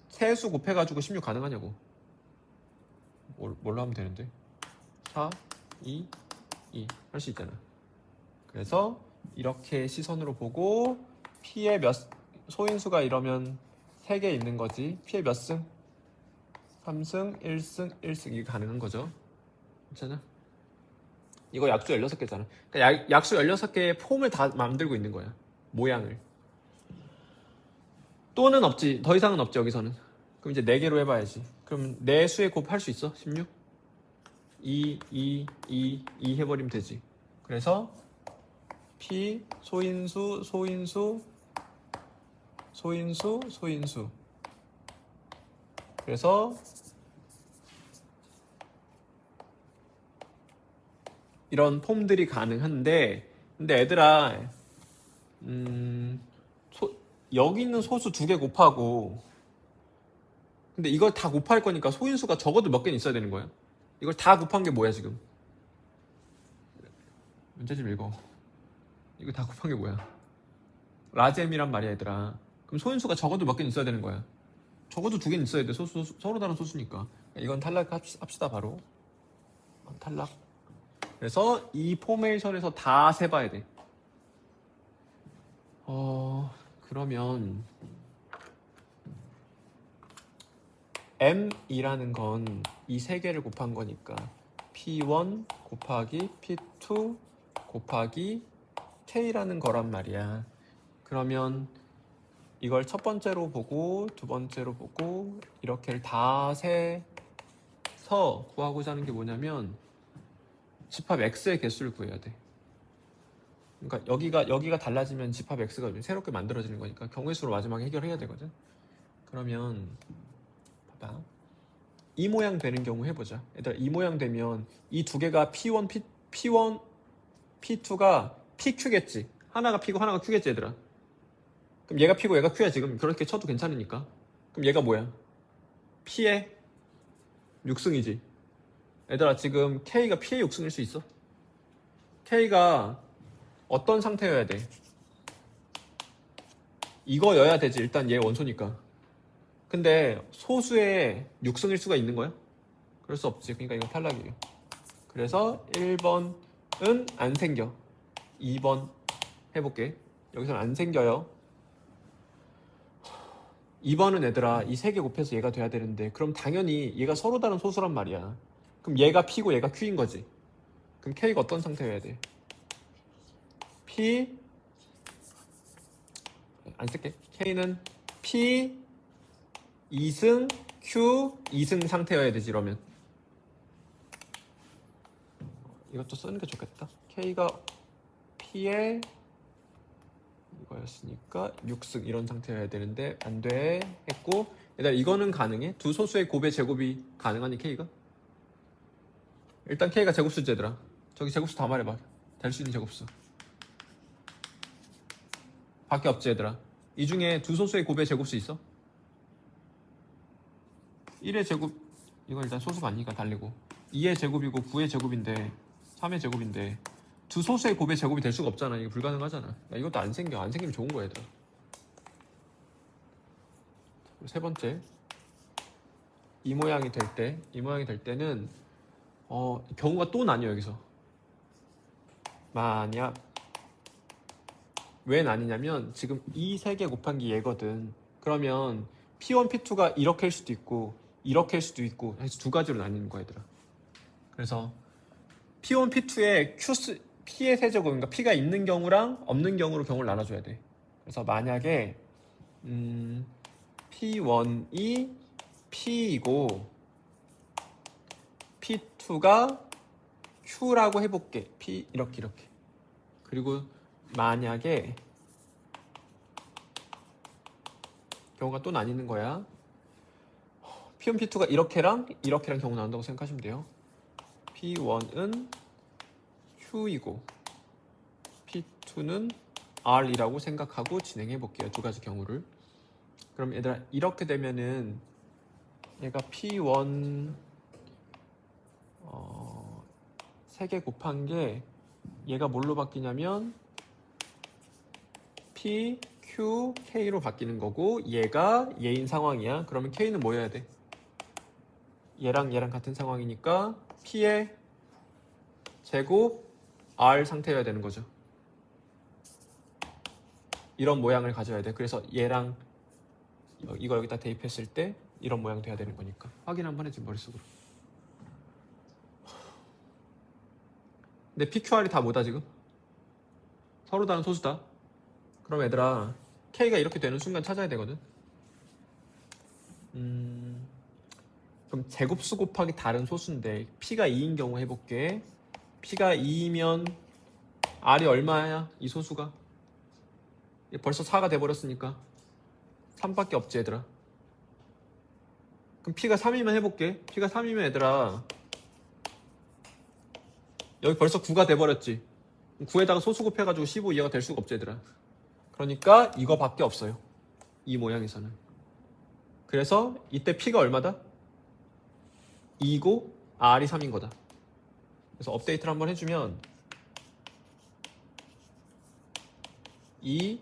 세수 곱해가지고 16 가능하냐고. 뭘로 하면 되는데? 4, 2, 2 할 수 있잖아. 그래서 이렇게 시선으로 보고 P의 소인수가 이러면 3개 있는 거지. P의 몇 승? 3승, 1승, 1승 이게 가능한 거죠. 괜찮아? 이거 약수 16개잖아. 그러니까 약수 16개의 폼을 다 만들고 있는 거야. 모양을. 또는 없지. 더 이상은 없지 여기서는. 그럼 이제 4개로 해봐야지. 그럼 4수의 곱 할 수 있어? 16? 2 해버리면 되지. 그래서 P 소인수 그래서 이런 폼들이 가능한데, 근데 얘들아, 여기 있는 소수 두 개 곱하고, 근데 이걸 다 곱할 거니까 소인수가 적어도 몇 개는 있어야 되는 거야. 이걸 다 곱한 게 뭐야 지금? 문제 좀 읽어. 이거 다 곱한 게 뭐야? 라셈이란 말이야 얘들아. 그럼 소인수가 적어도 몇 개는 있어야 되는 거야. 적어도 두 개는 있어야 돼. 서로 다른 소수니까. 이건 탈락합시다 바로. 탈락. 그래서 이 포메이션에서 다 세봐야 돼. 그러면 M이라는 건 이 세 개를 곱한 거니까 P1 곱하기 P2 곱하기 K라는 거란 말이야. 그러면 이걸 첫 번째로 보고 두 번째로 보고 이렇게를 다 세서 구하고자 하는 게 뭐냐면 집합 X의 개수를 구해야 돼. 그러니까 여기가 달라지면 집합 X가 새롭게 만들어지는 거니까 경우의 수로 마지막에 해결해야 되거든. 그러면 봐봐. 이 모양 되는 경우 해보자. 얘들아 이 모양 되면 이 두 개가 P1, P1, P2가 PQ겠지. 하나가 P고 하나가 Q겠지 얘들아. 그럼 얘가 P고 얘가 Q야 지금. 그렇게 쳐도 괜찮으니까. 그럼 얘가 뭐야? P의 6승이지. 얘들아 지금 K가 P의 6승일 수 있어? K가 어떤 상태여야 돼? 이거여야 되지. 일단 얘 원소니까. 근데 소수의 6승일 수가 있는 거야? 그럴 수 없지. 그러니까 이거 탈락이에요. 그래서 1번은 안 생겨. 2번 해볼게. 여기서는 안 생겨요. 2번은 얘들아 이 세 개 곱해서 얘가 돼야 되는데 그럼 당연히 얘가 서로 다른 소수란 말이야. 그럼 얘가 P고 얘가 Q인 거지. 그럼 K가 어떤 상태여야 돼? P 안 쓸게. K는 P 2승 Q 2승 상태여야 되지. 이러면 이것도 쓰는 게 좋겠다. K가 P의 이거였으니까 6승 이런 상태여야 되는데 안 돼 했고, 얘들아 이거는 가능해? 두 소수의 곱의 제곱이 가능하니 K가? 일단 K가 제곱수지 얘들아. 저기 제곱수 다 말해봐. 될 수 있는 제곱수 밖에 없지 얘들아. 이 중에 두 소수의 곱의 제곱수 있어? 1의 제곱, 이건 일단 소수가 아니니까 달리고 2의 제곱이고 9의 제곱인데 3의 제곱인데 두 소수의 곱의 제곱이 될 수가 없잖아. 이게 불가능하잖아. 야, 이것도 안 생겨. 안 생기면 좋은 거야 얘들아. 세 번째, 이 모양이 될 때는 경우가 또 나뉘어. 여기서 만약 왜 나뉘냐면 지금 이 세 개 곱한 게 얘거든. 그러면 P1, P2가 이렇게 할 수도 있고 이렇게 할 수도 있고 해서 두 가지로 나뉘는 거야 얘들아. 그래서 P1, P2의 P의 세제곱, 그러니까 P가 있는 경우랑 없는 경우로 경우를 나눠줘야 돼. 그래서 만약에 P1이 P이고 P2가 Q라고 해볼게. P 이렇게. 그리고 만약에 경우가 또 나뉘는 거야. P1, P2가 이렇게랑 경우 나온다고 생각하시면 돼요. P1은 Q이고 P2는 R이라고 생각하고 진행해 볼게요. 두 가지 경우를. 그럼 얘들아 이렇게 되면은 얘가 P1 3개 곱한 게 얘가 뭘로 바뀌냐면 P, Q, K로 바뀌는 거고 얘가 얘인 상황이야. 그러면 K는 뭐 해야 돼? 얘랑 같은 상황이니까 P의 제곱 R 상태여야 되는 거죠. 이런 모양을 가져야 돼. 그래서 얘랑 이거 여기다 대입했을 때 이런 모양 돼야 되는 거니까. 확인 한번 해지 머릿속으로. 근데 PQR이 다 뭐다 지금? 서로 다른 소수다. 그럼 얘들아 K가 이렇게 되는 순간 찾아야 되거든. 그럼 제곱수 곱하기 다른 소수인데 P가 2인 경우 해볼게. P가 2이면 R이 얼마야? 이 소수가 벌써 4가 돼버렸으니까 3밖에 없지 얘들아. 그럼 P가 3이면 해볼게. P가 3이면 얘들아 여기 벌써 9가 돼버렸지. 9에다가 소수 곱해가지고 15 이하가 될 수가 없지 얘들아. 그러니까 이거밖에 없어요. 이 모양에서는. 그래서 이때 P가 얼마다? 2고 R이 3인 거다. 그래서 업데이트를 한번 해주면 2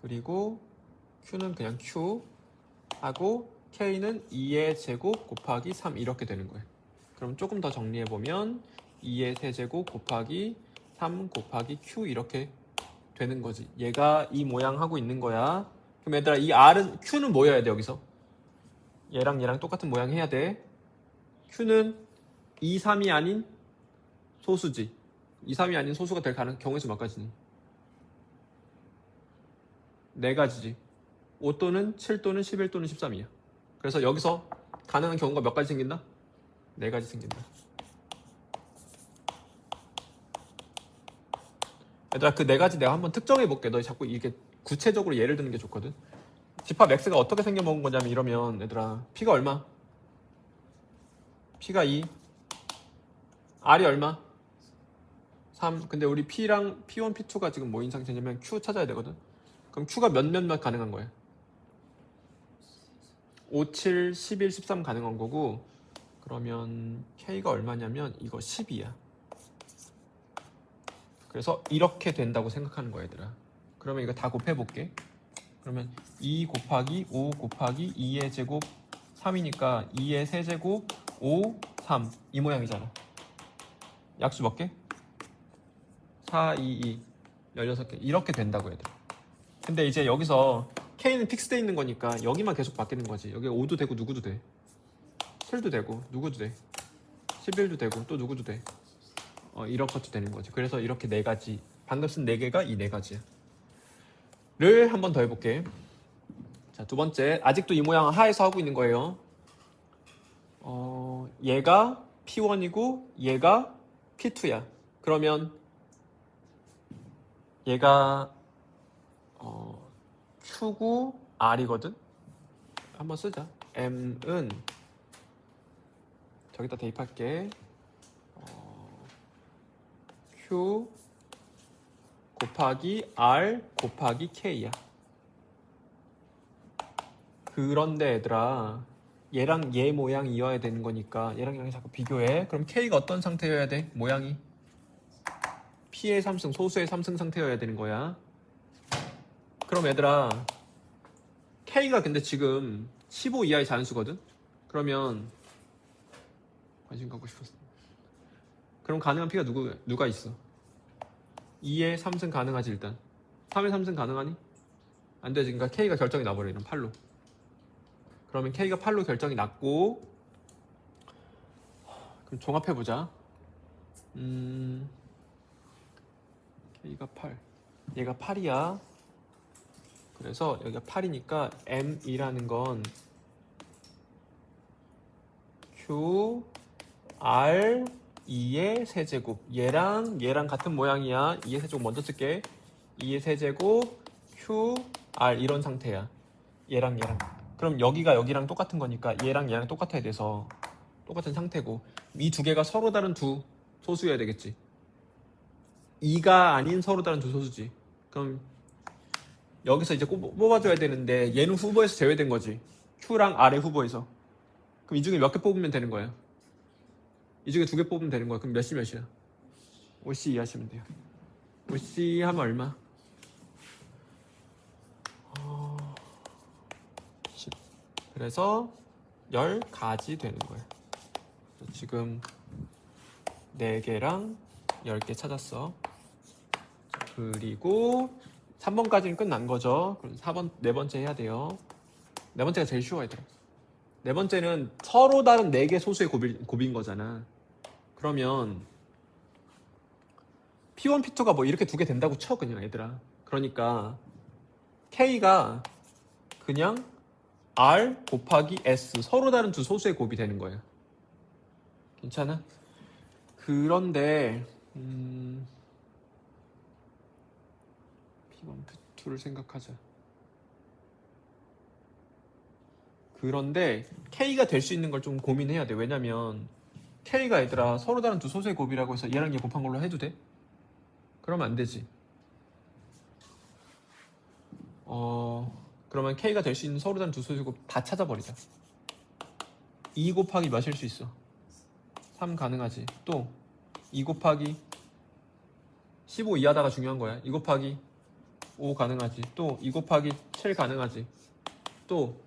그리고 Q는 그냥 Q 하고 K는 2의 제곱 곱하기 3 이렇게 되는 거예요. 그럼 조금 더 정리해보면 2의 세제곱 곱하기 3 곱하기 Q 이렇게 되는 거지. 얘가 이 모양 하고 있는 거야. 그럼 얘들아 이 R은 Q는 뭐여야 돼 여기서? 얘랑 얘랑 똑같은 모양 해야 돼. Q는 2, 3이 아닌 소수지. 2, 3이 아닌 소수가 될 경우에서 몇 가지니? 4가지지. 5 또는 7 또는 11 또는 13이야. 그래서 여기서 가능한 경우가 몇 가지 생긴다? 4가지 생긴다. 얘들아 그 4가지 내가 한번 특정해 볼게. 너 자꾸 이게 구체적으로 예를 드는 게 좋거든. 집합 X가 어떻게 생겨먹은 거냐면 이러면 얘들아 P가 얼마? P가 2 R이 얼마? 3 근데 우리 P랑 P1, P2가 지금 뭐인 상태냐면 Q 찾아야 되거든. 그럼 Q가 몇 가능한 거야? 5, 7, 11, 13 가능한 거고 그러면 K가 얼마냐면 이거 10이야. 그래서 이렇게 된다고 생각하는 거야 얘들아. 그러면 이거 다 곱해볼게. 그러면 2 곱하기 5 곱하기 2의 제곱 3이니까 2의 세제곱 5, 3 이 모양이잖아. 약수 몇 개? 4, 2, 2 16개 이렇게 된다고 얘들아. 근데 이제 여기서 K는 픽스돼 있는 거니까 여기만 계속 바뀌는 거지. 여기 5도 되고 누구도 돼. 7도 되고 누구도 돼. 11도 되고 또 누구도 돼. 이런 것도 되는 거지. 그래서 이렇게 4가지 방금 쓴 4개가 이 4가지야 를 한 번 더 해볼게. 자, 두 번째 아직도 이 모양 하에서 하고 있는 거예요. 얘가 P1이고 얘가 P2야. 그러면 얘가 Q고 R이거든. 한번 쓰자. M은 저기다 대입할게. Q 곱하기 R 곱하기 K야. 그런데 얘들아 얘랑 얘 모양이어야 되는 거니까 얘랑 얘랑 자꾸 비교해. 그럼 K가 어떤 상태여야 돼? 모양이 P의 3승 소수의 3승 상태여야 되는 거야. 그럼 얘들아 K가 근데 지금 15 이하의 자연수거든? 그러면 관심 갖고 싶었어. 그럼 가능한 P가 누가 있어? 2의 3승 가능하지 일단. 3의 3승 가능하니? 안 되지. 그러니까 K가 결정이 나버려 이런 8로. 그러면 K가 8로 결정이 났고 그럼 종합해보자. K가 8 얘가 8이야. 그래서 여기가 8이니까 M이라는 건 Q, R, 2의 세제곱 얘랑 같은 모양이야. 2의 세제곱 먼저 쓸게. 2의 세제곱 Q, R 이런 상태야. 얘랑 그럼 여기랑 똑같은 거니까 얘랑 똑같아야 돼서 똑같은 상태고 이 두 개가 서로 다른 두 소수여야 되겠지. 2가 아닌 서로 다른 두 소수지. 그럼 여기서 이제 뽑아줘야 되는데 얘는 후보에서 제외된 거지. Q랑 R의 후보에서. 그럼 이 중에 몇 개 뽑으면 되는 거야? 이 중에 2개 뽑으면 되는 거야. 그럼 몇이야? 5C 이해하시면 돼요. 5C 하면 얼마? 10. 그래서 10가지 되는 거야. 지금 4개랑 10개 찾았어. 그리고 3번까지는 끝난 거죠. 그럼 4번, 네 번째 해야 돼요. 네 번째가 제일 쉬워 얘들아. 네 번째는 서로 다른 4개 소수의 곱인 거잖아. 그러면 P1, P2가 뭐 이렇게 2개 된다고 쳐 그냥 얘들아. 그러니까 K가 그냥 R 곱하기 S 서로 다른 두 소수의 곱이 되는 거야. 괜찮아? 그런데 P1, P2를 생각하자. 그런데 K가 될 수 있는 걸 좀 고민해야 돼. 왜냐면 K가 얘들아 서로 다른 두 소수의 곱이라고 해서 얘랑 얘 곱한 걸로 해도 돼? 그러면 안 되지. 그러면 K가 될 수 있는 서로 다른 두 소수의 곱 다 찾아버리자. 2 곱하기 몇일 수 있어? 3 가능하지. 또 2 곱하기 15 이하다가 중요한 거야. 2 곱하기 5 가능하지. 또 2 곱하기 7 가능하지. 또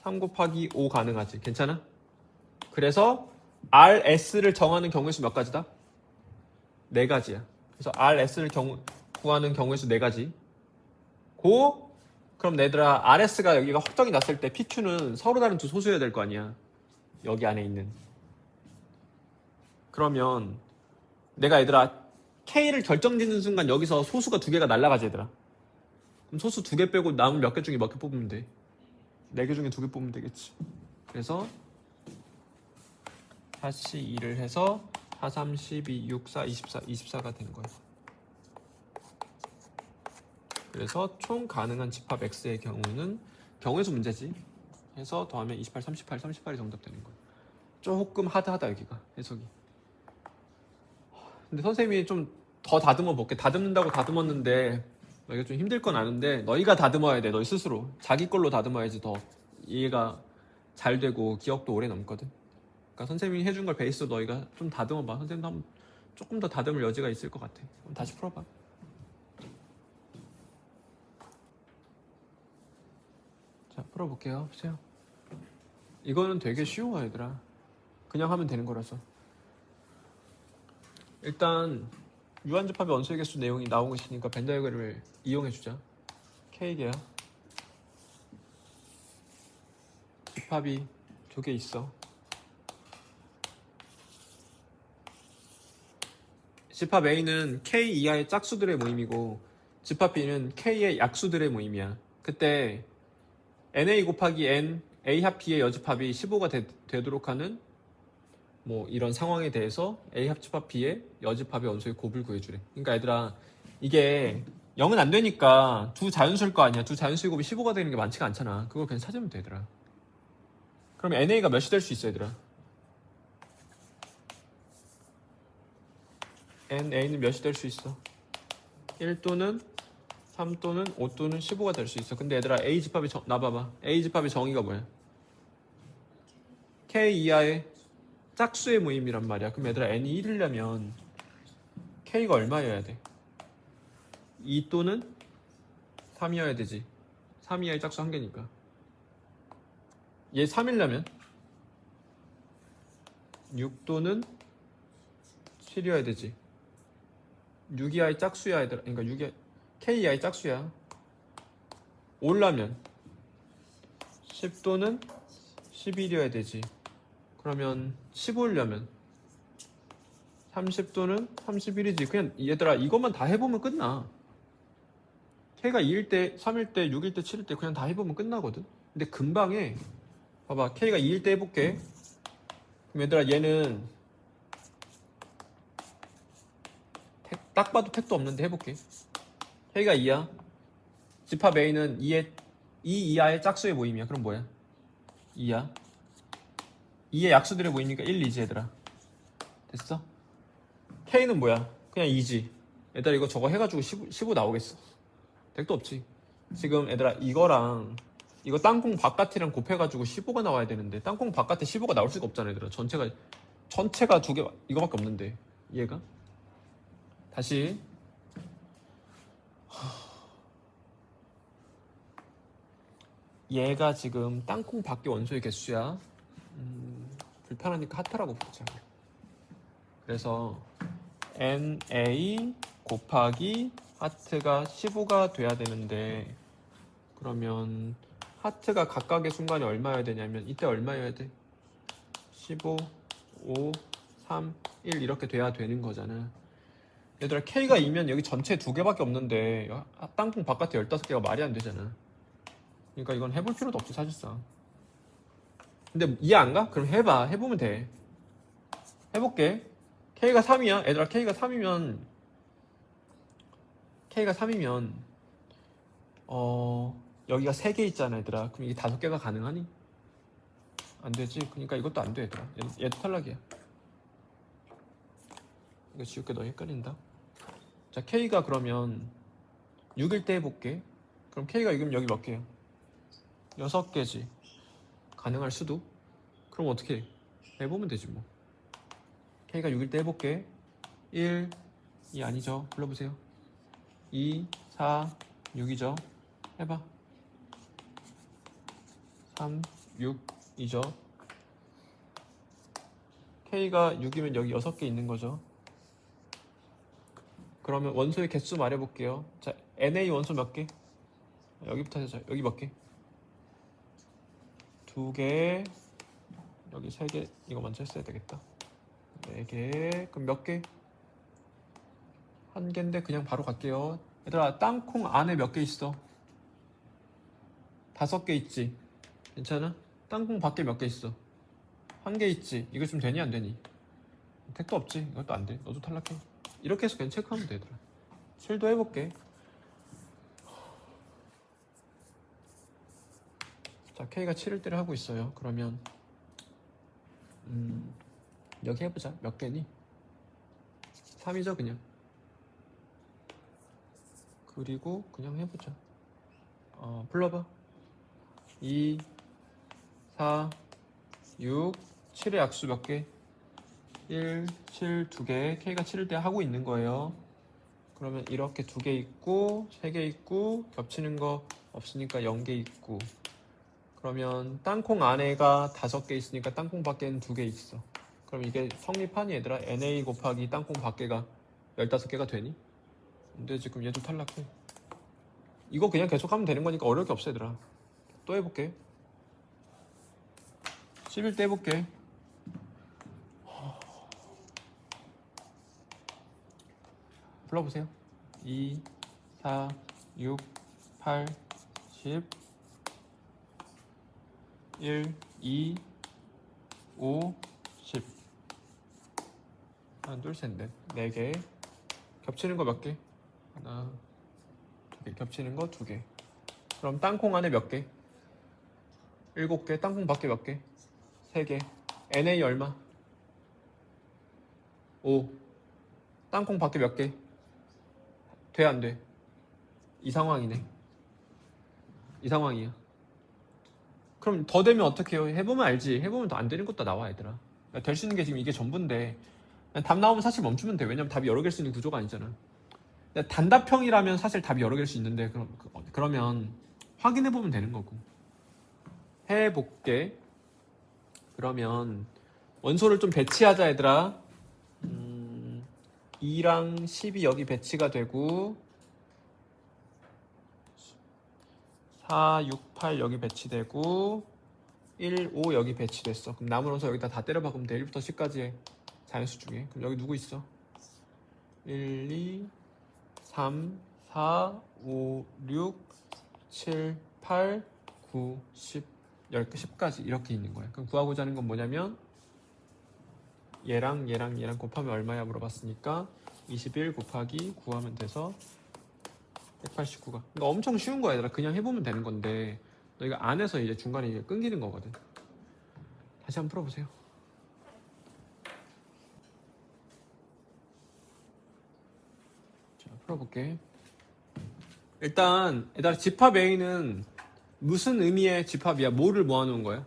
3 곱하기 5 가능하지. 괜찮아? 그래서 RS를 정하는 경우의 수 몇 가지다? 4가지야. 그래서 RS를 구하는 경우의 수 4가지. 그럼 얘들아 RS가 여기가 확정이 났을 때 PQ는 서로 다른 두 소수여야 될 거 아니야. 여기 안에 있는. 그러면 내가 얘들아 K를 결정짓는 순간 여기서 소수가 2개가 날라가지 얘들아. 그럼 소수 2개 빼고 남은 몇 개 중에 몇 개 뽑으면 돼? 4개 중에 2개 뽑으면 되겠지. 그래서 4시 2를 해서 4, 3, 12, 6, 4, 24가 된 거야. 그래서 총 가능한 집합 X의 경우는 경우의 수 문제지. 해서 더하면 28, 38이 정답 되는 거야. 조금 하드하다 여기가 해석이. 근데 선생님이 좀 더 다듬어 볼게. 다듬는다고 다듬었는데 너희가 좀 힘들 건 아는데 너희가 다듬어야 돼. 너희 스스로 자기 걸로 다듬어야지 더 이해가 잘 되고 기억도 오래 남거든. 그러니까 선생님이 해준 걸 베이스로 너희가 좀 다듬어봐. 선생님도 한번 조금 더 다듬을 여지가 있을 것 같아. 그럼 다시 풀어봐. 자, 풀어볼게요. 보세요. 이거는 되게 쉬워 얘들아. 그냥 하면 되는 거라서. 일단 유한집합의 원소의 개수 내용이 나오고 있으니까 벤 다이어그램을 이용해주자. K개야. 집합이 2개 있어. 집합 A는 K 이하의 짝수들의 모임이고 집합 B는 K의 약수들의 모임이야. 그때 NA 곱하기 N A 합 B의 여집합이 15가 되도록 하는 뭐 이런 상황에 대해서 A 합집합 B의 여집합의 원소의 곱을 구해주래. 그러니까 얘들아 이게 0은 안 되니까 두 자연수일 거 아니야. 두 자연수의 곱이 15가 되는 게 많지가 않잖아. 그걸 그냥 찾으면 되더라. 그럼 NA가 몇이 될 수 있어 얘들아? NA는 몇이 될 수 있어? 1 또는 3 또는 5 또는 15가 될 수 있어. 근데 얘들아 A집합이 나봐봐. A집합의 정의가 뭐야? K 이하의 짝수의 모임이란 말이야. 그럼 얘들아 N이 1이려면 K가 얼마여야 돼? 2 또는 3이어야 되지. 3 이하의 짝수 한 개니까. 얘 3이려면 6 또는 7이어야 되지. 6 이하의 짝수야 얘들아. 그러니까 K 이하의 짝수야. 오려면 10 또는 11이어야 되지. 그러면 15려면 30 또는 31이지. 그냥 얘들아 이것만 다 해보면 끝나. K가 2일 때, 3일 때, 6일 때, 7일 때 그냥 다 해보면 끝나거든. 근데 금방 해. 봐봐 K가 2일 때 해볼게. 그럼 얘들아 얘는 딱 봐도 택도 없는데 해볼게. K가 2야. 집합 A는 2 이하의 짝수의 모임이야. 그럼 뭐야? 2야. 2의 약수들의 모임이니까 1, 2지 얘들아. 됐어? K는 뭐야? 그냥 2지. 얘들아 이거 저거 해가지고 15 나오겠어? 택도 없지. 지금 얘들아 이거랑 이거 땅콩 바깥이랑 곱해가지고 15가 나와야 되는데 땅콩 바깥에 15가 나올 수가 없잖아 얘들아. 전체가 2개 이거밖에 없는데 이해가? 다시 얘가 지금 땅콩 밖의 원소의 개수야. 불편하니까 하트라고 부르자. 그래서 NA 곱하기 하트가 15가 돼야 되는데 그러면 하트가 각각의 순간에 얼마여야 되냐면 이때 얼마여야 돼? 15, 5, 3, 1 이렇게 돼야 되는 거잖아. 얘들아 K가 2면 여기 전체 2개밖에 없는데 땅콩 바깥에 15개가 말이 안 되잖아. 그러니까 이건 해볼 필요도 없지 사실상. 근데 이해 안 가? 그럼 해봐. 해보면 돼. 해볼게. K가 3이야. 얘들아 K가 3이면 여기가 3개 있잖아 얘들아. 그럼 이게 5개가 가능하니? 안 되지. 그러니까 이것도 안 돼, 얘들아. 얘도 탈락이야. 이거 지울게. 너 헷갈린다. 자, K가 그러면 6일 때 해볼게. 그럼 K가 6이면 여기 몇 개야? 6개지. 가능할 수도. 그럼 어떻게 해? 해보면 되지 뭐. K가 6일 때 해볼게. 1, 2 아니죠. 불러보세요. 2, 4, 6이죠. 해봐. 3, 6, 2죠. K가 6이면 여기 6개 있는 거죠. 그러면 원소의 개수 말해볼게요. 자, NA 원소 몇 개? 여기부터 하자. 여기 몇 개? 2개. 여기 3개. 이거 먼저 했어야 되겠다. 4개. 그럼 몇 개? 1개인데 그냥 바로 갈게요. 얘들아, 땅콩 안에 몇 개 있어? 5개 있지? 괜찮아? 땅콩 밖에 몇 개 있어? 1개 있지? 이거 좀 되니 안 되니? 택도 없지? 이것도 안 돼. 너도 탈락해. 이렇게 해서 그냥 체크하면 돼, 얘들아. 7도 해볼게. 자, K가 7일 때를 하고 있어요. 그러면 여기 해보자. 몇 개니? 3이죠 그냥. 그리고 그냥 해보자. 불러봐. 2, 4, 6, 7의 약수 몇 개? 1, 7, 2개. K가 7일 때 하고 있는 거예요. 그러면 이렇게 2개 있고 3개 있고 겹치는 거 없으니까 0개 있고. 그러면 땅콩 안에가 5개 있으니까 땅콩 밖에는 2개 있어. 그럼 이게 성립하니 얘들아? NA 곱하기 땅콩 밖에가 15개가 되니? 근데 지금 얘도 탈락해. 이거 그냥 계속 하면 되는 거니까 어려울 게 없어 얘들아. 또 해볼게. 11대 해볼게. 불러보세요. 2, 4, 6, 8, 10, 1, 2, 5, 10. 하나, 둘, 셋, 넷. 4개. 겹치는 거 몇 개? 하나, 2개. 겹치는 거 2개. 그럼 땅콩 안에 몇 개? 7개. 땅콩 밖에 몇 개? 3개. NA 얼마? 5. 땅콩 밖에 몇 개? 돼, 안 돼? 이 상황이네. 이 상황이야. 그럼 더 되면 어떻게 해요? 해보면 알지. 해보면 더 안 되는 것도 나와, 얘들아. 될 수 있는 게 지금 이게 전부인데 답 나오면 사실 멈추면 돼. 왜냐면 답이 여러 개일 수 있는 구조가 아니잖아. 단답형이라면 사실 답이 여러 개일 수 있는데 그러면 확인해보면 되는 거고. 해볼게. 그러면 원소를 좀 배치하자, 얘들아. 2랑 10이 여기 배치가 되고 4, 6, 8 여기 배치되고 1, 5 여기 배치됐어. 그럼 남은 원소 여기다 다 때려 박으면 돼. 1부터 10까지의 자연수 중에. 그럼 여기 누구 있어? 1, 2, 3, 4, 5, 6, 7, 8, 9, 10, 10개, 10까지 이렇게 있는 거야. 그럼 구하고자 하는 건 뭐냐면 얘랑 곱하면 얼마야 물어봤으니까 21 곱하기 9 하면 돼서 189가. 그러니까 엄청 쉬운 거야, 얘들아. 그냥 해보면 되는 건데 너희가 안에서 이제 중간에 이제 끊기는 거거든. 다시 한번 풀어보세요. 자, 풀어볼게. 일단 얘들아, 집합 A는 무슨 의미의 집합이야? 뭐를 모아놓은 거야?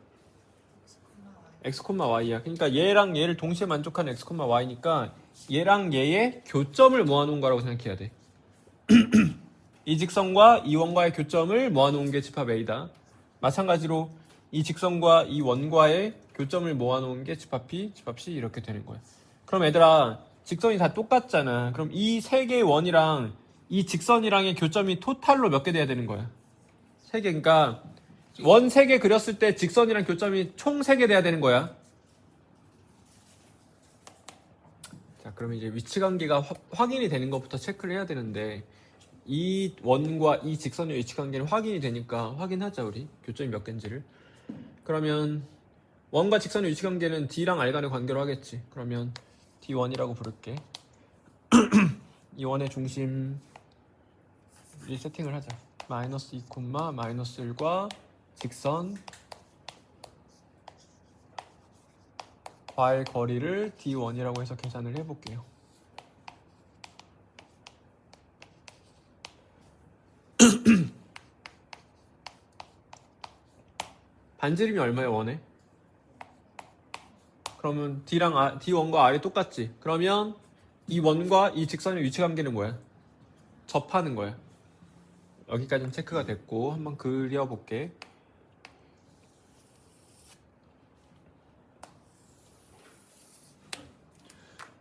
x, y야. 그러니까 얘랑 얘를 동시에 만족하는 x, y니까 얘랑 얘의 교점을 모아놓은 거라고 생각해야 돼. 이 직선과 이 원과의 교점을 모아놓은 게 집합 A다. 마찬가지로 이 직선과 이 원과의 교점을 모아놓은 게 집합 B, 집합 C 이렇게 되는 거야. 그럼 얘들아, 직선이 다 똑같잖아. 그럼 이 세 개의 원이랑 이 직선이랑의 교점이 토탈로 몇 개 돼야 되는 거야? 3개. 그러니까 원 3개 그렸을 때 직선이랑 교점이 총 3개 돼야 되는 거야. 자, 그러면 이제 위치관계가 확인이 되는 것부터 체크를 해야 되는데 이 원과 이 직선의 위치관계는 확인이 되니까 확인하자, 우리. 교점이 몇 개인지를. 그러면 원과 직선의 위치관계는 D랑 R 간의 관계로 하겠지. 그러면 D1이라고 부를게. 이 원의 중심 리세팅을 하자. 마이너스 2, 마이너스 1과 직선 과의 거리를 D1이라고 해서 계산을 해볼게요. 반지름이 얼마야 원에? 그러면 D1과 R이 똑같지? 그러면 이 원과 이 직선의 위치관계는 뭐야? 접하는 거야. 여기까지는 체크가 됐고 한번 그려볼게.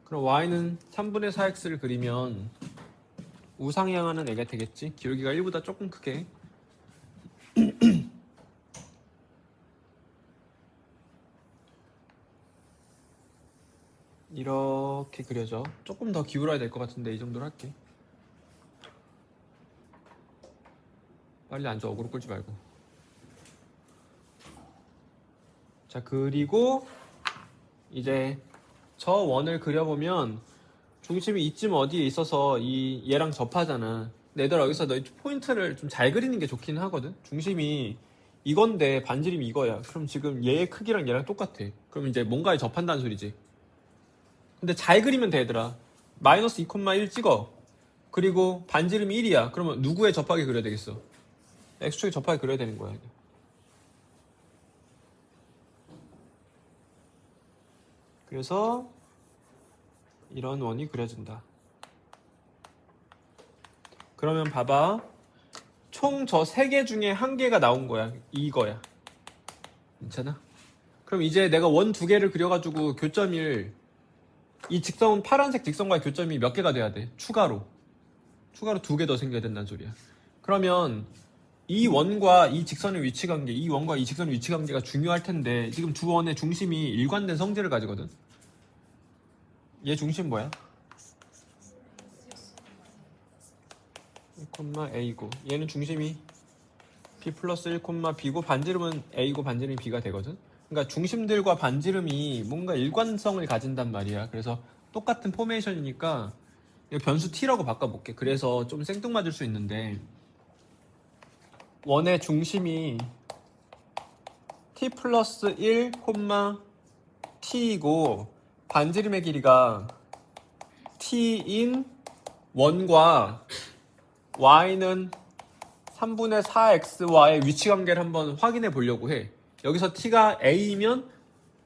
그럼 y는 3분의 4x를 그리면 우상향하는 애가 되겠지? 기울기가 1보다 조금 크게. 이렇게 그려져. 조금 더 기울어야 될 것 같은데 이 정도로 할게. 빨리 앉아, 어그로 끌지 말고. 자, 그리고 이제 저 원을 그려보면 중심이 이쯤 어디에 있어서 얘랑 접하잖아. 근데 얘들아, 여기서 너희 포인트를 좀 잘 그리는 게 좋긴 하거든. 중심이 이건데 반지름이 이거야. 그럼 지금 얘의 크기랑 얘랑 똑같아. 그럼 이제 뭔가에 접한다는 소리지. 근데 잘 그리면 돼, 얘들아. 마이너스 2,1 찍어. 그리고 반지름이 1이야. 그러면 누구에 접하게 그려야 되겠어? x축에 접하게 그려야 되는 거야. 그래서 이런 원이 그려진다. 그러면 봐봐. 총 저 3개 중에 1개가 나온 거야. 이거야. 괜찮아? 그럼 이제 내가 원 2개를 그려가지고 교점 1, 이 직선, 파란색 직선과의 교점이 몇 개가 돼야 돼? 추가로 2개 더 생겨야 된다는 소리야. 그러면 이 원과 이 직선의 위치관계, 이 원과 이 직선의 위치관계가 중요할 텐데 지금 두 원의 중심이 일관된 성질을 가지거든. 얘 중심 뭐야? 1, A고 얘는 중심이 B 플러스 1, B고 반지름은 A고 반지름이 B가 되거든. 그러니까 중심들과 반지름이 뭔가 일관성을 가진단 말이야. 그래서 똑같은 포메이션이니까 이거 변수 T라고 바꿔볼게. 그래서 좀 생뚱맞을 수 있는데 원의 중심이 T 플러스 1, T이고 반지름의 길이가 T인 원과 Y는 3분의 4x와의 위치관계를 한번 확인해 보려고 해. 여기서 t가 a이면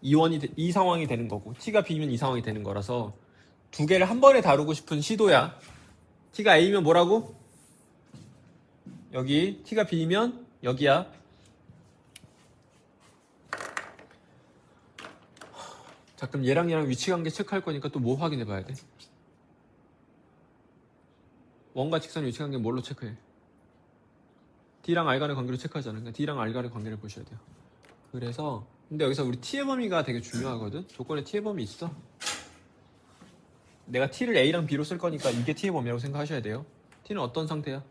이 상황이 되는 거고 t가 b면 이 상황이 되는 거라서 두 개를 한 번에 다루고 싶은 시도야. t가 a면 뭐라고? 여기. t가 b면 여기야. 자, 그럼 얘랑 위치관계 체크할 거니까 또 뭐 확인해 봐야 돼? 원과 직선 위치관계 뭘로 체크해? D랑 R 간의 관계로 체크하잖아. 그러니까 D랑 R 간의 관계를 보셔야 돼요. 그래서 근데 여기서 우리 T의 범위가 되게 중요하거든. 조건에 T의 범위 있어. 내가 T를 A랑 B로 쓸 거니까 이게 T의 범위라고 생각하셔야 돼요. T는 어떤 상태야?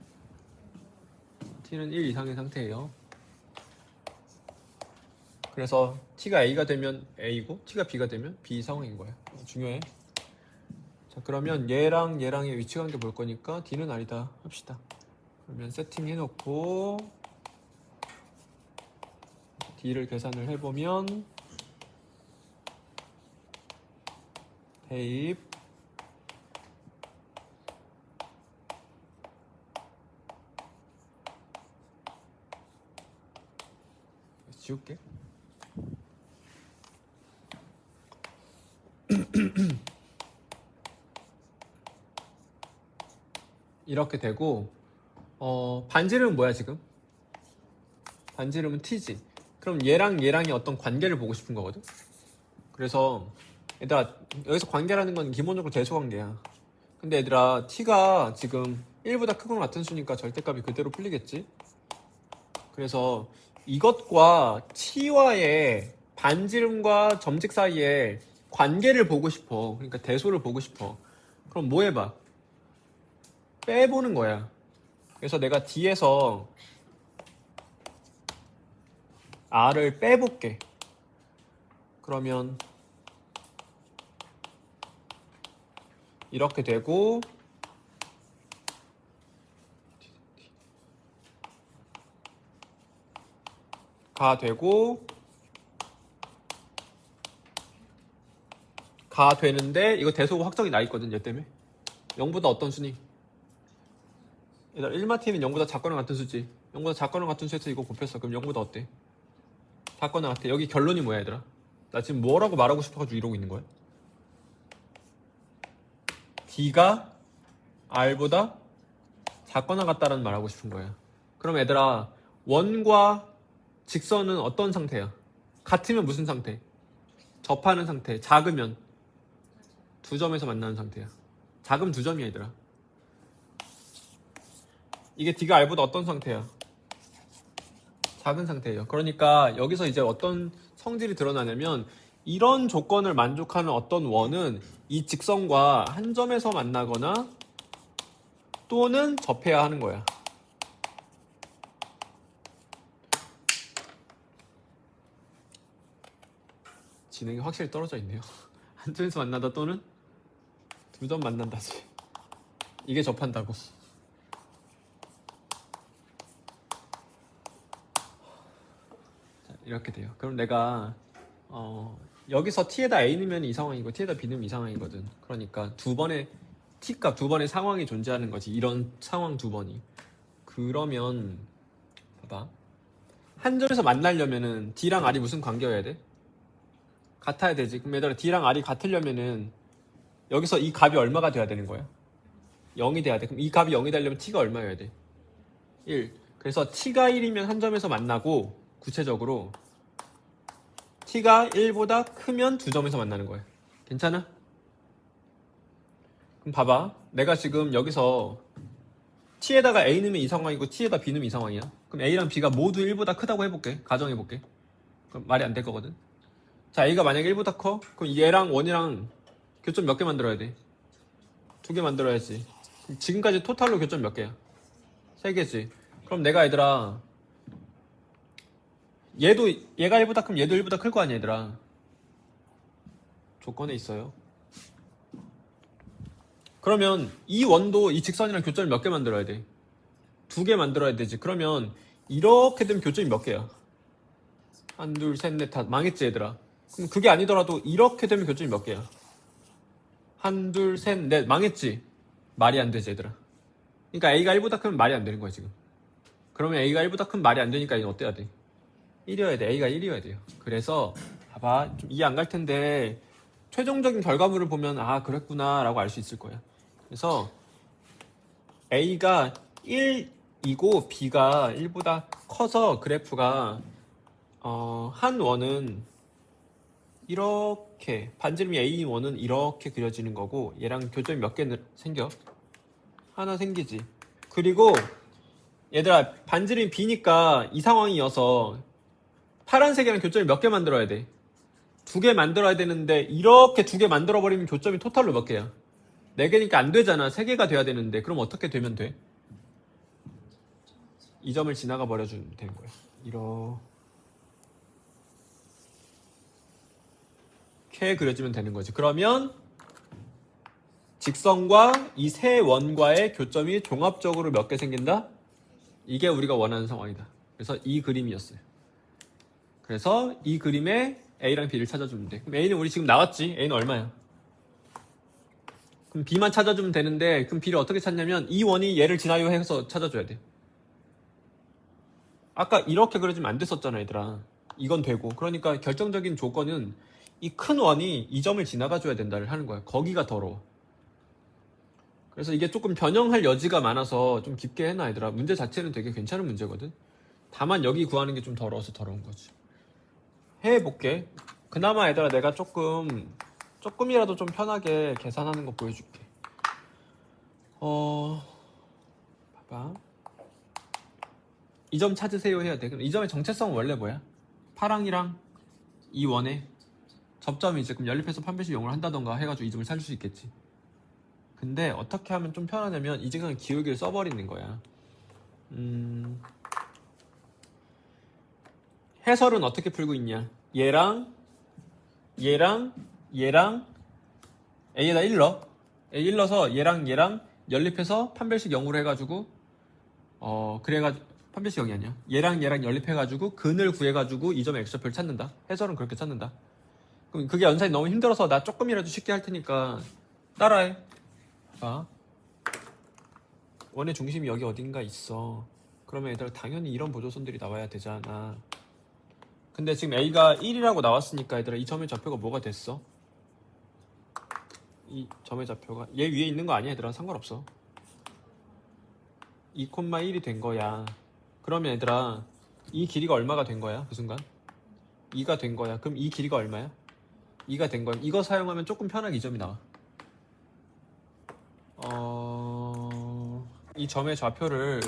T는 1 이상의 상태예요. 그래서 T가 A가 되면 A고 T가 B가 되면 B 상황인 거야. 중요해. 자, 그러면 얘랑의 위치관계 볼 거니까 D는 R이다 합시다. 그러면 세팅해놓고 D를 계산을 해보면 대입 지울게. 이렇게 되고 반지름은 뭐야 지금? 반지름은 t지. 그럼 얘랑이 어떤 관계를 보고 싶은 거거든. 그래서 얘들아, 여기서 관계라는 건 기본적으로 대소관계야. 근데 얘들아, t가 지금 1보다 크거나 같은 수니까 절대값이 그대로 풀리겠지. 그래서 이것과 t와의 반지름과 점직 사이에 관계를 보고 싶어. 그러니까 대소를 보고 싶어. 그럼 뭐 해봐? 빼보는 거야. 그래서 내가 D에서 R을 빼볼게. 그러면 이렇게 되고 가 되고 가 되는데 이거 대소고 확정이 나 있거든. 얘 때문에 0보다 어떤 수니? 얘들아 1마트는 0보다 작거나 같은 수지. 0보다 작거나 같은 수에서 이거 곱했어. 그럼 0보다 어때? 작거나 같아. 여기 결론이 뭐야 얘들아? 나 지금 뭐라고 말하고 싶어가지고 이러고 있는 거야? D가 R보다 작거나 같다라는 말하고 싶은 거야. 그럼 얘들아 원과 직선은 어떤 상태야? 같으면 무슨 상태? 접하는 상태. 작으면 두 점에서 만나는 상태야. 작으면 두 점이야 얘들아. 이게 D가 R보다 어떤 상태야? 작은 상태예요. 그러니까 여기서 이제 어떤 성질이 드러나냐면 이런 조건을 만족하는 어떤 원은 이 직선과 한 점에서 만나거나 또는 접해야 하는 거야. 진행이 확실히 떨어져 있네요. 한 점에서 만나다 또는 두 점 만난다지. 이게 접한다고. 자, 이렇게 돼요. 그럼 내가 여기서 t에다 a 넣으면 이 상황이고 t에다 b 넣으면 이 상황이거든. 그러니까 두 번의 t값, 두 번의 상황이 존재하는 거지. 이런 상황 두 번이. 그러면 봐봐. 한 점에서 만나려면은 d랑 r이 무슨 관계여야 돼? 같아야 되지. 그럼 얘들아 d랑 r이 같으려면은 여기서 이 값이 얼마가 돼야 되는 거야? 0이 돼야 돼. 그럼 이 값이 0이 되려면 t가 얼마여야 돼? 1. 그래서 t가 1이면 한 점에서 만나고 구체적으로 t가 1보다 크면 두 점에서 만나는 거야. 괜찮아? 그럼 봐봐. 내가 지금 여기서 t에다가 a 넣으면 이 상황이고 t에다 b 넣으면 이 상황이야. 그럼 a랑 b가 모두 1보다 크다고 해볼게. 가정해볼게. 그럼 말이 안 될 거거든. 자, a가 만약에 1보다 커? 그럼 얘랑 원이랑 교점 몇 개 만들어야 돼? 2개 만들어야지. 그럼 지금까지 토탈로 교점 몇 개야? 3개지. 그럼 내가 얘들아 얘가 1보다 크면 얘도 1보다 클 거 아니야 얘들아. 조건에 있어요. 그러면 이 원도 이 직선이랑 교점을 몇 개 만들어야 돼? 2개 만들어야 되지. 그러면 이렇게 되면 교점이 몇 개야? 1, 2, 3, 4, 5 망했지 얘들아. 그럼 그게 아니더라도 이렇게 되면 교점이 몇 개야? 1, 2, 3, 4 망했지? 말이 안 되지 얘들아. 그러니까 A가 1보다 크면 말이 안 되는 거야 지금. 그러면 A가 1보다 크면 말이 안 되니까 얘는 어때야 돼? 1이어야 돼. A가 1이어야 돼요. 그래서 봐봐. 좀 이해 안 갈 텐데 최종적인 결과물을 보면 아 그랬구나 라고 알 수 있을 거야. 그래서 A가 1이고 B가 1보다 커서 그래프가 한 원은 이렇게 반지름이 A인 원은 이렇게 그려지는 거고 얘랑 교점이 몇 개 생겨? 하나 생기지. 그리고 얘들아 반지름이 B니까 이 상황이어서 파란색이랑 교점이 몇 개 만들어야 돼? 2개 만들어야 되는데 이렇게 2개 만들어버리면 교점이 토탈로 몇 개야? 4개니까 안 되잖아. 3개가 돼야 되는데 그럼 어떻게 되면 돼? 이 점을 지나가 버려주면 되는 거야. 이렇게 그려지면 되는 거지. 그러면 직선과 이 세 원과의 교점이 종합적으로 몇 개 생긴다? 이게 우리가 원하는 상황이다. 그래서 이 그림이었어요. 그래서 이 그림에 A랑 B를 찾아주면 돼. 그럼 A는 우리 지금 나왔지? A는 얼마야? 그럼 B만 찾아주면 되는데 그럼 B를 어떻게 찾냐면 이 원이 얘를 지나요 해서 찾아줘야 돼. 아까 이렇게 그려주면 안 됐었잖아 얘들아. 이건 되고. 그러니까 결정적인 조건은 이 큰 원이 이 점을 지나가줘야 된다를 하는 거야. 거기가 더러워. 그래서 이게 조금 변형할 여지가 많아서 좀 깊게 해놔 얘들아. 문제 자체는 되게 괜찮은 문제거든. 다만 여기 구하는 게 좀 더러워서 더러운 거지. 해볼게. 그나마 얘들아 내가 조금이라도 좀 편하게 계산하는 거 보여줄게. 봐봐. 이 점 찾으세요 해야 돼. 그럼 이 점의 정체성은 원래 뭐야? 파랑이랑 이 원의 접점이지. 그럼 연립해서 판별식 0을 한다던가 해가지고 이 점을 찾을 수 있겠지. 근데 어떻게 하면 좀 편하냐면 이 직선 기울기를 써버리는 거야. 해설은 어떻게 풀고 있냐? 얘랑 A에다 1 넣어. A 1 넣어서 얘랑 연립해서 판별식 0으로 해가지고 그래가지고 판별식 0이 아니야. 얘랑 연립해가지고 근을 구해가지고 이 점의 x좌표를 찾는다. 해설은 그렇게 찾는다. 그럼 그게 연산이 너무 힘들어서 나 조금이라도 쉽게 할 테니까 따라해. 봐. 원의 중심이 여기 어딘가 있어. 그러면 얘들아 당연히 이런 보조선들이 나와야 되잖아. 근데 지금 A가 1이라고 나왔으니까 얘들아 이 점의 좌표가 뭐가 됐어? 이 점의 좌표가 얘 위에 있는 거 아니야 얘들아. 상관없어. 2,1이 된 거야. 그러면 얘들아 이 길이가 얼마가 된 거야 그 순간? 2가 된 거야. 그럼 이 길이가 얼마야? 2가 된 거야. 이거 사용하면 조금 편하게 이 점이 나와. 이 점의 좌표를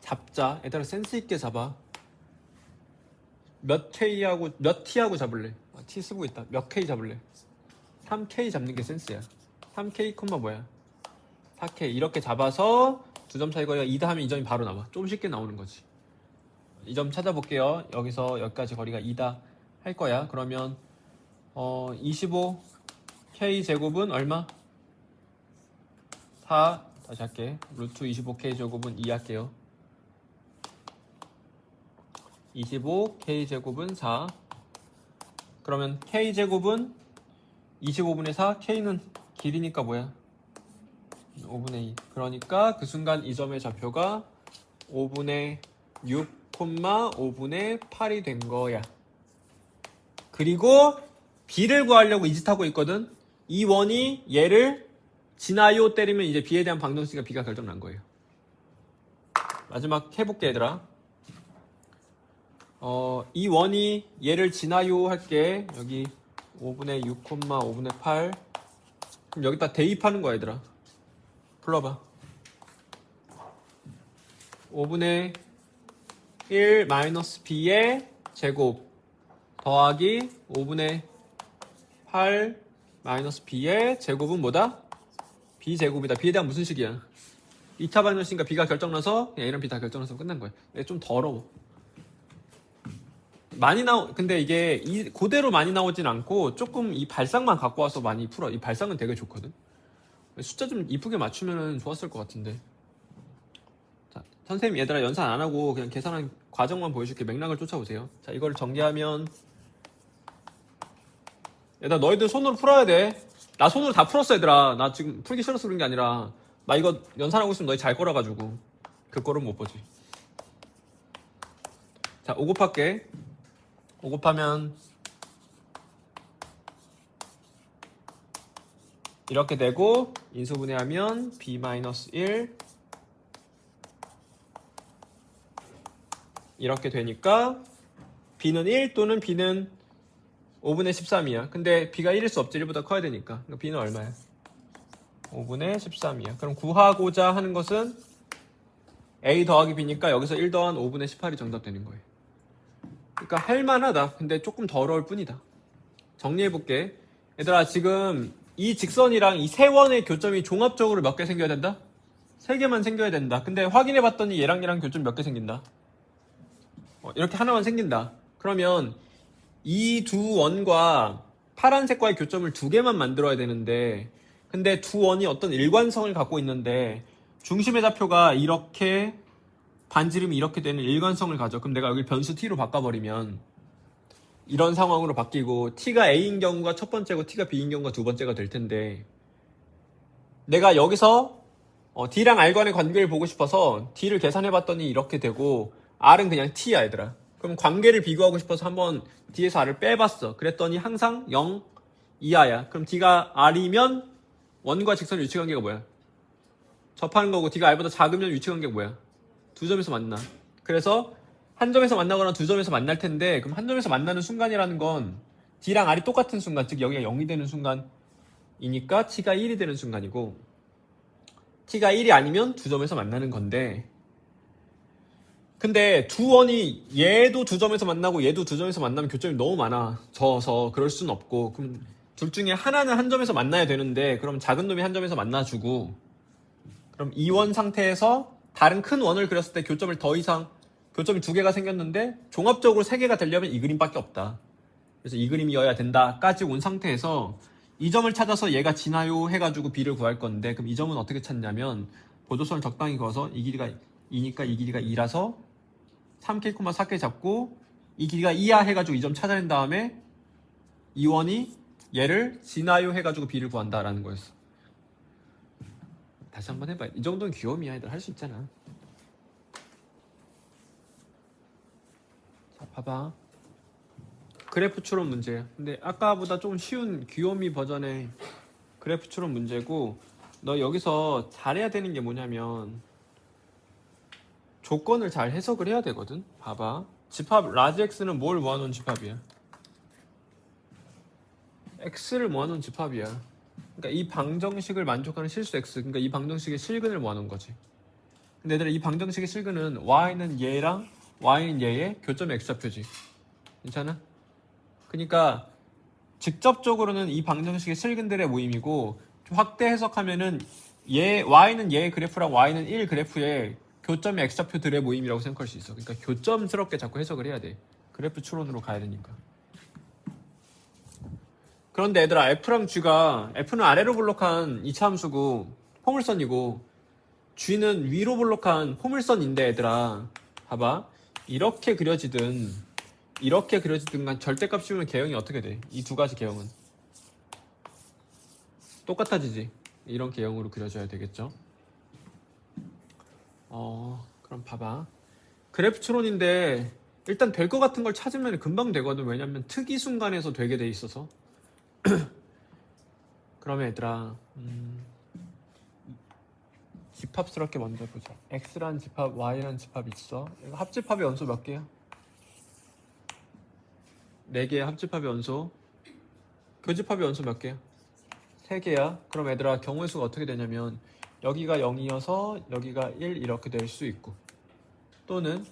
잡자. 얘들아 센스 있게 잡아. 몇 K하고 몇 T하고 잡을래? T 쓰고 있다. 몇 K 잡을래? 3K 잡는 게 센스야. 3K 콤마 뭐야? 4K 이렇게 잡아서 두 점 차이거리가 2다 하면 이 점이 바로 나와. 좀 쉽게 나오는 거지. 이 점 찾아볼게요. 여기서 여기까지 거리가 2다 할 거야. 그러면 25K 제곱은 얼마? 4 다시 할게. 루트 25K 제곱은 2 할게요. 25K 제곱은 4. 그러면 K 제곱은 25분의 4. K는 길이니까 뭐야? 5분의 2. 그러니까 그 순간 이 점의 좌표가 5분의 6, 5분의 8이 된 거야. 그리고 B를 구하려고 이 짓 하고 있거든. 이 원이 얘를 지나요 때리면 이제 B에 대한 방정식과 B가 결정 난 거예요. 마지막 해볼게 얘들아. 이 원이 얘를 지나요 할게. 여기 5분의 6, 5분의 8. 그럼 여기다 대입하는 거야 얘들아. 불러봐. 5분의 1 마이너스 B의 제곱 더하기 5분의 8 마이너스 B의 제곱은 뭐다? B 제곱이다. B에 대한 무슨 식이야? 2차 방정식과 B가 결정나서 그냥 A랑 B 다 결정나서 끝난 거야. 이게 좀 더러워. 근데 이게 그대로 많이 나오진 않고 조금 이 발상만 갖고 와서 많이 풀어. 이 발상은 되게 좋거든. 숫자 좀 이쁘게 맞추면 좋았을 것 같은데. 자, 선생님 얘들아 연산 안 하고 그냥 계산한 과정만 보여줄게. 맥락을 쫓아보세요. 자, 이걸 정리하면 얘들아 너희들 손으로 풀어야 돼. 나 손으로 다 풀었어 얘들아. 나 지금 풀기 싫어서 그런 게 아니라 나 이거 연산하고 있으면 너희 잘 거라가지고 그 거는 못 보지. 자, 5 곱할게. 5 곱하면 이렇게 되고 인수분해하면 B-1 이렇게 되니까 B는 1 또는 B는 5분의 13이야. 근데 B가 1일 수 없지. 1보다 커야 되니까. 그러니까 B는 얼마야? 5분의 13이야. 그럼 구하고자 하는 것은 A 더하기 B니까 여기서 1 더한 5분의 18이 정답 되는 거예요. 그러니까 할만하다. 근데 조금 더러울 뿐이다. 정리해볼게. 얘들아 지금 이 직선이랑 이 세원의 교점이 종합적으로 몇 개 생겨야 된다? 3개만 생겨야 된다. 근데 확인해봤더니 얘랑 얘랑 교점 몇 개 생긴다? 이렇게 하나만 생긴다. 그러면 이 두 원과 파란색과의 교점을 2개만 만들어야 되는데 근데 두 원이 어떤 일관성을 갖고 있는데 중심의 좌표가 이렇게 반지름이 이렇게 되는 일관성을 가져. 그럼 내가 여기 변수 t로 바꿔버리면 이런 상황으로 바뀌고 t가 a인 경우가 첫 번째고 t가 b인 경우가 두 번째가 될 텐데 내가 여기서 d랑 r 간의 관계를 보고 싶어서 d를 계산해봤더니 이렇게 되고 r은 그냥 t야 얘들아. 그럼 관계를 비교하고 싶어서 한번 d에서 r을 빼봤어. 그랬더니 항상 0 이하야. 그럼 d가 r이면 원과 직선의 위치관계가 뭐야? 접하는 거고 d가 r보다 작으면 위치관계가 뭐야? 두 점에서 만나. 그래서 한 점에서 만나거나 두 점에서 만날 텐데 그럼 한 점에서 만나는 순간이라는 건 d랑 r이 똑같은 순간, 즉 여기가 0이 되는 순간이니까 t가 1이 되는 순간이고 t가 1이 아니면 두 점에서 만나는 건데 근데 두 원이 얘도 두 점에서 만나고 얘도 두 점에서 만나면 교점이 너무 많아져서 그럴 수는 없고 그럼 둘 중에 하나는 한 점에서 만나야 되는데 그럼 작은 놈이 한 점에서 만나주고 그럼 이 원 상태에서 다른 큰 원을 그렸을 때 교점이 2개가 생겼는데 종합적으로 3개가 되려면 이 그림밖에 없다. 그래서 이 그림이어야 된다까지 온 상태에서 이 점을 찾아서 얘가 지나요 해가지고 B를 구할 건데 그럼 이 점은 어떻게 찾냐면 보조선을 적당히 그어서 이 길이가 2니까 이 길이가 2라서 3K, 4K 잡고 이 길이가 2야 해가지고 이 점 찾아낸 다음에 이원이 얘를 지나요 해가지고 b를 구한다라는 거였어. 다시 한번 해봐. 이 정도는 귀요미야. 애들 할 수 있잖아. 자, 봐봐. 그래프 추론 문제야. 근데 아까보다 좀 쉬운 귀요미 버전의 그래프 추론 문제고, 너 여기서 잘해야 되는 게 뭐냐면 조건을 잘 해석을 해야 되거든. 봐봐. 집합 라지 x는 뭘 모아놓은 집합이야? x를 모아놓은 집합이야. 그러니까 이 방정식을 만족하는 실수 x, 그러니까 이 방정식의 실근을 모아놓은 거지. 근데 얘들아, 이 방정식의 실근은 y는 얘랑 y는 얘의 교점 x좌표지. 괜찮아? 그러니까 직접적으로는 이 방정식의 실근들의 모임이고, 확대 해석하면은 y는 얘의 그래프랑 y는 1 그래프의 교점 x좌표들의 모임이라고 생각할 수 있어. 그러니까 교점스럽게 자꾸 해석을 해야 돼. 그래프 추론으로 가야 되니까. 그런데 얘들아, f랑 g가, f는 아래로 볼록한 이차 함수고 포물선이고 g는 위로 볼록한 포물선인데, 얘들아 봐봐. 이렇게 그려지든 간 절대값 씌우면 개형이 어떻게 돼? 이 두 가지 개형은 똑같아지지. 이런 개형으로 그려져야 되겠죠. 그럼 봐봐. 그래프 추론인데 일단 될 것 같은 걸 찾으면 금방 되거든. 왜냐면 특이 순간에서 되게 돼 있어서. 그러면 얘들아, 집합스럽게 먼저 보자. x란 집합, y란 집합 있어. 이거 합집합의 연소 몇 개야? 4개의 합집합의 연소. 교집합의 연소 몇 개야? 3개야. 그럼 얘들아, 경우의 수가 어떻게 되냐면 여기가 0이어서 여기가 1 이렇게 될 수 있고, 또는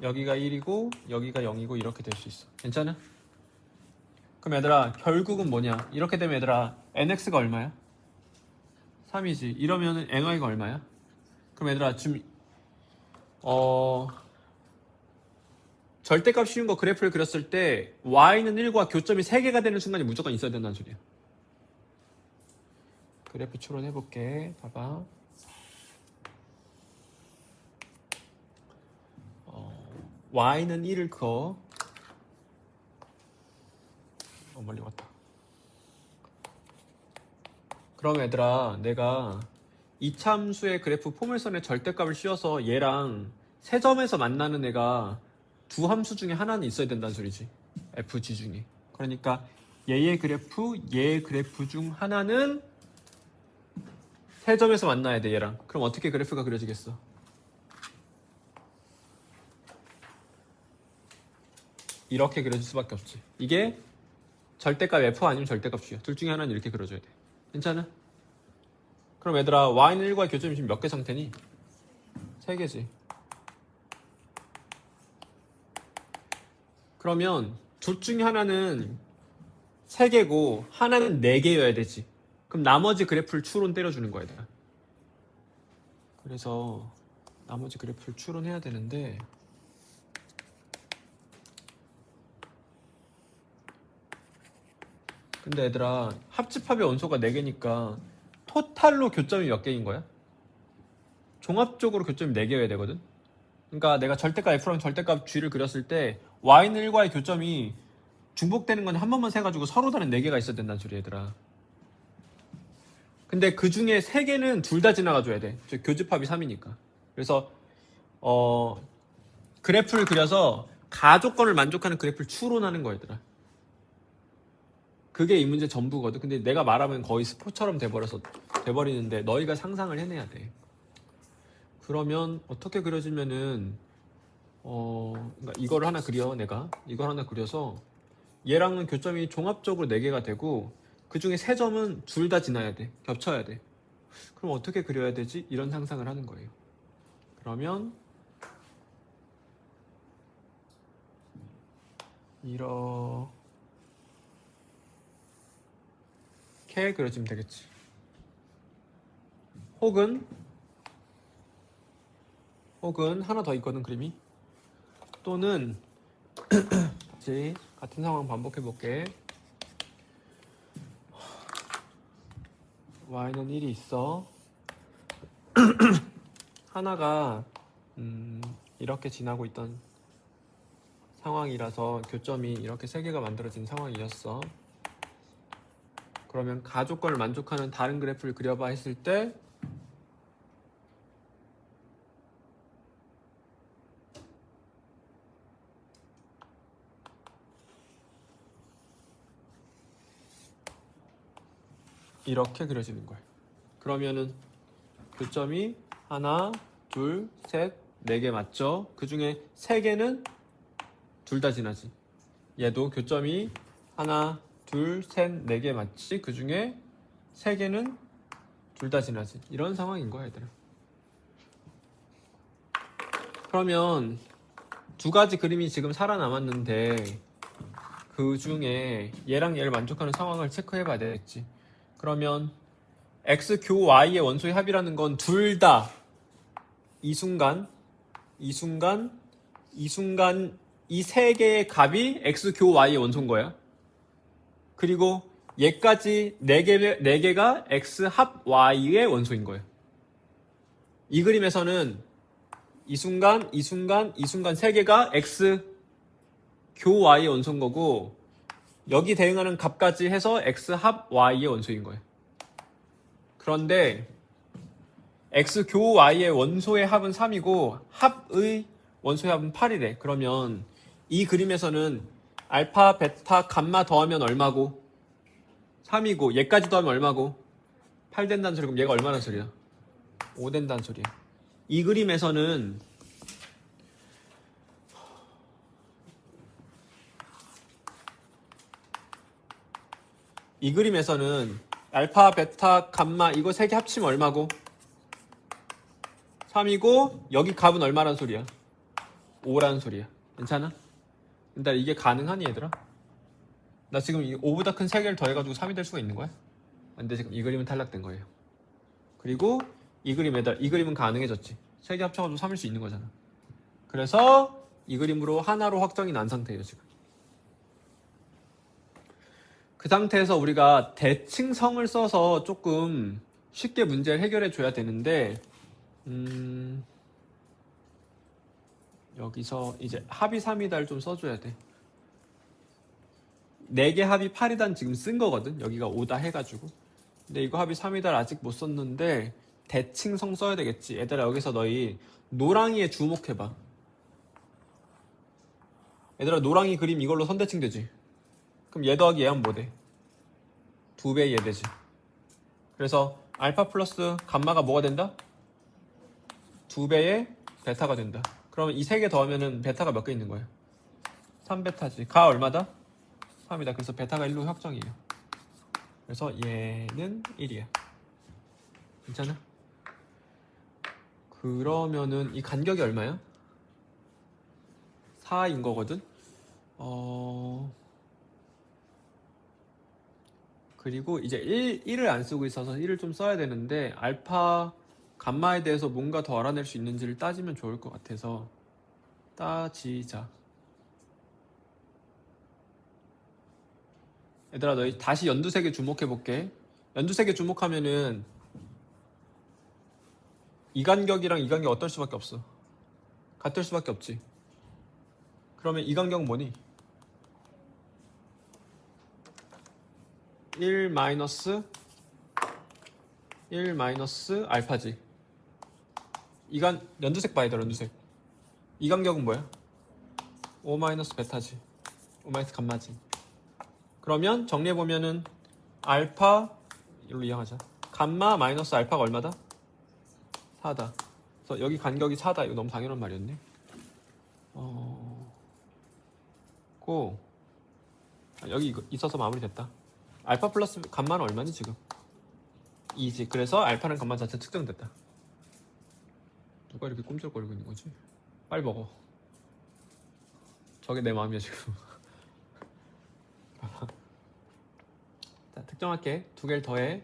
여기가 1이고 여기가 0이고 이렇게 될 수 있어. 괜찮아? 그럼 얘들아, 결국은 뭐냐? 이렇게 되면 얘들아, nx가 얼마야? 3이지. 이러면은 ny가 얼마야? 그럼 얘들아, 지금 절대값 쉬운 거 그래프를 그렸을 때 y는 1과 교점이 3개가 되는 순간이 무조건 있어야 된다는 소리야. 그래프 추론해볼게. 봐봐. y는 1을 그어. 멀리 왔다. 그럼 얘들아, 내가 이참수의 그래프 포물선의 절대값을 씌워서 얘랑 세 점에서 만나는 애가 두 함수 중에 하나는 있어야 된다는 소리지. fg 중에. 그러니까 얘의 그래프 중 하나는 세 점에서 만나야 돼, 얘랑. 그럼 어떻게 그래프가 그려지겠어? 이렇게 그려질 수밖에 없지. 이게 절대값 f 아니면 절대값 g야. 둘 중에 하나는 이렇게 그려줘야 돼. 괜찮아? 그럼 얘들아, y는 1과의 교점이 지금 몇 개 상태니? 3개지. 그러면 둘 중에 하나는 3개고 하나는 4개여야 되지. 그럼 나머지 그래프를 추론 때려주는 거야, 얘들아. 그래서 나머지 그래프를 추론해야 되는데, 근데 얘들아, 합집합의 원소가 4개니까 토탈로 교점이 몇 개인 거야? 종합적으로 교점이 4개여야 되거든? 그러니까 내가 절대값 f랑 절대값 g를 그렸을 때 y는 1과의 교점이 중복되는 건 한 번만 세가지고 서로 다른 4개가 있어야 된다는 소리, 얘들아. 근데 그 중에 3개는 둘 다 지나가줘야 돼. 교집합이 3이니까. 그래서 그래프를 그려서 가조건을 만족하는 그래프를 추론하는 거야, 얘들아. 그게 이 문제 전부거든. 근데 내가 말하면 거의 스포처럼 돼버리는데 너희가 상상을 해내야 돼. 그러면 어떻게 그려지면은 그러니까 이거를 하나 그려. 내가 이걸 하나 그려서 얘랑은 교점이 종합적으로 4개가 되고 그 중에 3점은 둘 다 지나야 돼. 겹쳐야 돼. 그럼 어떻게 그려야 되지? 이런 상상을 하는 거예요. 그러면 이렇게 그려지면 되겠지. 혹은 하나 더 있거든, 그림이. 또는 같은 상황 반복해 볼게. y는 1이 있어. 하나가 이렇게 지나고 있던 상황이라서 교점이 이렇게 세 개가 만들어진 상황이었어. 그러면 가조건을 만족하는 다른 그래프를 그려봐 했을 때 이렇게 그려지는 거예요. 그러면은 교점이 하나, 둘, 셋, 네 개 맞죠? 그 중에 세 개는 둘 다 지나지. 얘도 교점이 하나, 둘, 셋, 네 개 맞지? 그 중에 세 개는 둘 다 지나지. 이런 상황인 거야, 얘들아. 그러면 두 가지 그림이 지금 살아남았는데 그 중에 얘랑 얘를 만족하는 상황을 체크해 봐야 되겠지. 그러면 x 교 y의 원소의 합이라는 건 둘 다 이 순간 이 세 개의 값이 x 교 y의 원소인 거야. 그리고 얘까지 네 개가 x 합 y의 원소인 거예요. 이 그림에서는 이 순간 세 개가 x 교 y의 원소인 거고 여기 대응하는 값까지 해서 x 합 y의 원소인 거예요. 그런데 x 교 y의 원소의 합은 3이고 합의 원소의 합은 8이래. 그러면 이 그림에서는 알파, 베타, 감마 더하면 얼마고 3이고 얘까지 더하면 얼마고 8 된다는 소리. 그럼 얘가 얼마나 소리야? 5 된다는 소리야. 이 그림에서는 알파, 베타, 감마 이거 세 개 합치면 얼마고? 3이고 여기 값은 얼마란 소리야? 5라는 소리야. 괜찮아? 근데 이게 가능하니 얘들아? 나 지금 이 5보다 큰 세 개를 더해가지고 3이 될 수가 있는 거야? 근데 지금 이 그림은 탈락된 거예요. 그리고 이 그림은 가능해졌지. 세 개 합쳐가지고 3일 수 있는 거잖아. 그래서 이 그림으로 하나로 확정이 난 상태예요 지금. 그 상태에서 우리가 대칭성을 써서 조금 쉽게 문제를 해결해 줘야 되는데 여기서 이제 합이 3이다를 좀 써줘야 돼. 4개 합이 8이다는 지금 쓴 거거든. 여기가 5다 해가지고. 근데 이거 합이 3이다를 아직 못 썼는데 대칭성 써야 되겠지. 얘들아 여기서 너희 노랑이에 주목해봐. 얘들아 노랑이 그림 이걸로 선대칭 되지. 그럼 얘 더하기 얘 하면 뭐 돼? 2배 얘 되지. 그래서 알파 플러스 감마가 뭐가 된다? 2배의 베타가 된다. 그러면 이 3개 더하면은 베타가 몇 개 있는 거야? 3베타지. 가 얼마다? 3이다. 그래서 베타가 1로 확정이에요. 그래서 얘는 1이야. 괜찮아? 그러면은 이 간격이 얼마야? 4인 거거든? 그리고 이제 1을 안 쓰고 있어서 1을 좀 써야 되는데 알파, 감마에 대해서 뭔가 더 알아낼 수 있는지를 따지면 좋을 것 같아서 따지자. 얘들아 너희 다시 연두색에 주목해 볼게. 연두색에 주목하면은 이 간격이랑 이 간격 어떨 수밖에 없어? 같을 수밖에 없지. 그러면 이 간격은 뭐니? 1 마이너스 알파지. 연두색 봐 얘들아 연두색. 이 간격은 뭐야? 5 마이너스 베타지. 5 마이너스 감마지. 그러면 정리해보면은 알파 이걸로 이용하자. 감마 마이너스 알파가 얼마다? 4다. 그래서 여기 간격이 4다. 이거 너무 당연한 말이었네. 여기 있어서 마무리됐다. 알파 플러스 감마는 얼마니 지금? 2지. 그래서 알파는 감마 자체 측정됐다. 누가 이렇게 꼼짝거리고 있는 거지? 빨리 먹어. 저게 내 마음이야 지금. 자, 특정할게. 두 개를 더해.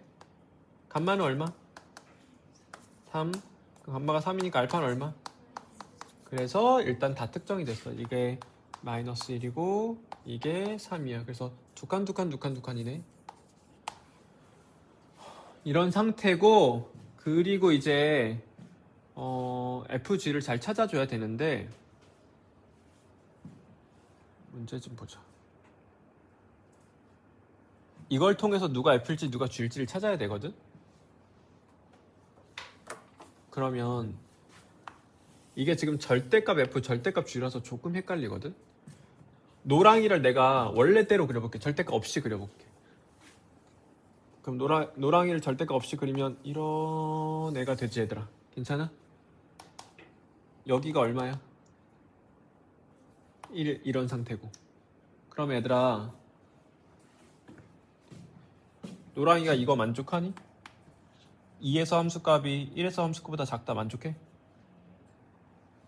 감마는 얼마? 3. 감마가 3이니까 알파는 얼마? 그래서 일단 다 특정이 됐어. 이게 마이너스 1이고 이게 3이야. 그래서 두 칸이네. 이런 상태고 그리고 이제 FG를 잘 찾아줘야 되는데 문제 좀 보자. 이걸 통해서 누가 F일지 누가 G일지를 찾아야 되거든. 그러면 이게 지금 절대값 F, 절대값 G라서 조금 헷갈리거든. 노랑이를 내가 원래대로 그려볼게. 절대값 없이 그려볼게. 그럼 노랑이를 절대값 없이 그리면 이런 애가 되지 얘들아. 괜찮아? 여기가 얼마야? 1 이런 상태고. 그럼 얘들아 노랑이가 이거 만족하니? 2에서 함수값이 1에서 함수값보다 작다 만족해?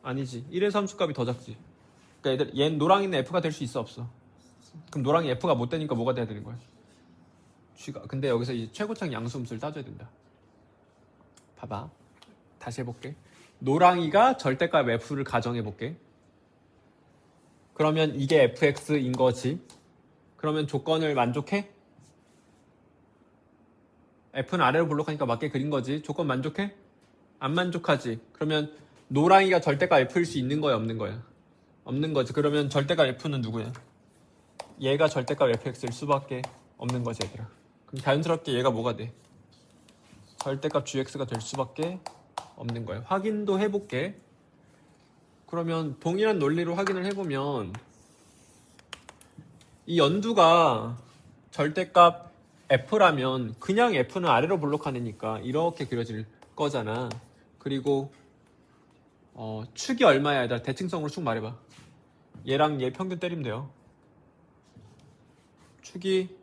아니지. 1에서 함수값이 더 작지. 그러니까 얘들 얘는 노랑이는 F가 될 수 있어 없어? 그럼 노랑이 F가 못 되니까 뭐가 돼야 되는 거야? G가. 근데 여기서 이제 최고창 양수함수를 따져야 된다. 봐봐. 다시 해볼게. 노랑이가 절대값 F를 가정해볼게. 그러면 이게 fx인 거지. 그러면 조건을 만족해? f는 아래로 볼록하니까 맞게 그린 거지. 조건 만족해? 안 만족하지. 그러면 노랑이가 절대값 f일 수 있는 거야 없는 거야? 없는 거지. 그러면 절대값 f는 누구야? 얘가 절대값 fx일 수밖에 없는 거지 얘들아. 그럼 자연스럽게 얘가 뭐가 돼? 절대값 gx가 될 수밖에 없는 거야. 확인도 해볼게. 그러면 동일한 논리로 확인을 해보면 이 연두가 절대값 f라면 그냥 f는 아래로 볼록한 애니까 이렇게 그려질 거잖아. 그리고 축이 얼마야 얘들아? 대칭성으로 축 말해봐. 얘랑 얘 평균 때리면 돼요. 축이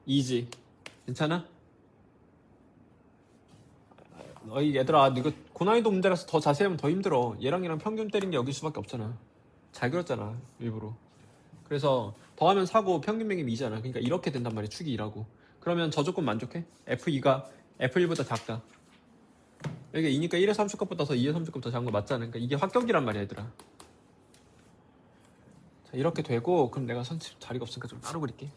2지. 괜찮아? 너희 얘들아 이거 고난이도 문제라서 더 자세히 하면 더 힘들어. 얘랑 얘랑 평균 때린 게 여길 수밖에 없잖아. 잘 그렸잖아 일부러. 그래서 더하면 4고 평균 매김 2잖아. 그러니까 이렇게 된단 말이야. 축이 2라고. 그러면 저 조건 만족해? F2가 F1보다 작다. 여기가 2니까 1의 30값보다 더 2의 30값 더 작은 거 맞잖아. 그러니까 이게 확격이란 말이야 얘들아. 자 이렇게 되고 그럼 내가 선집 자리가 없으니까 좀 따로 그릴게.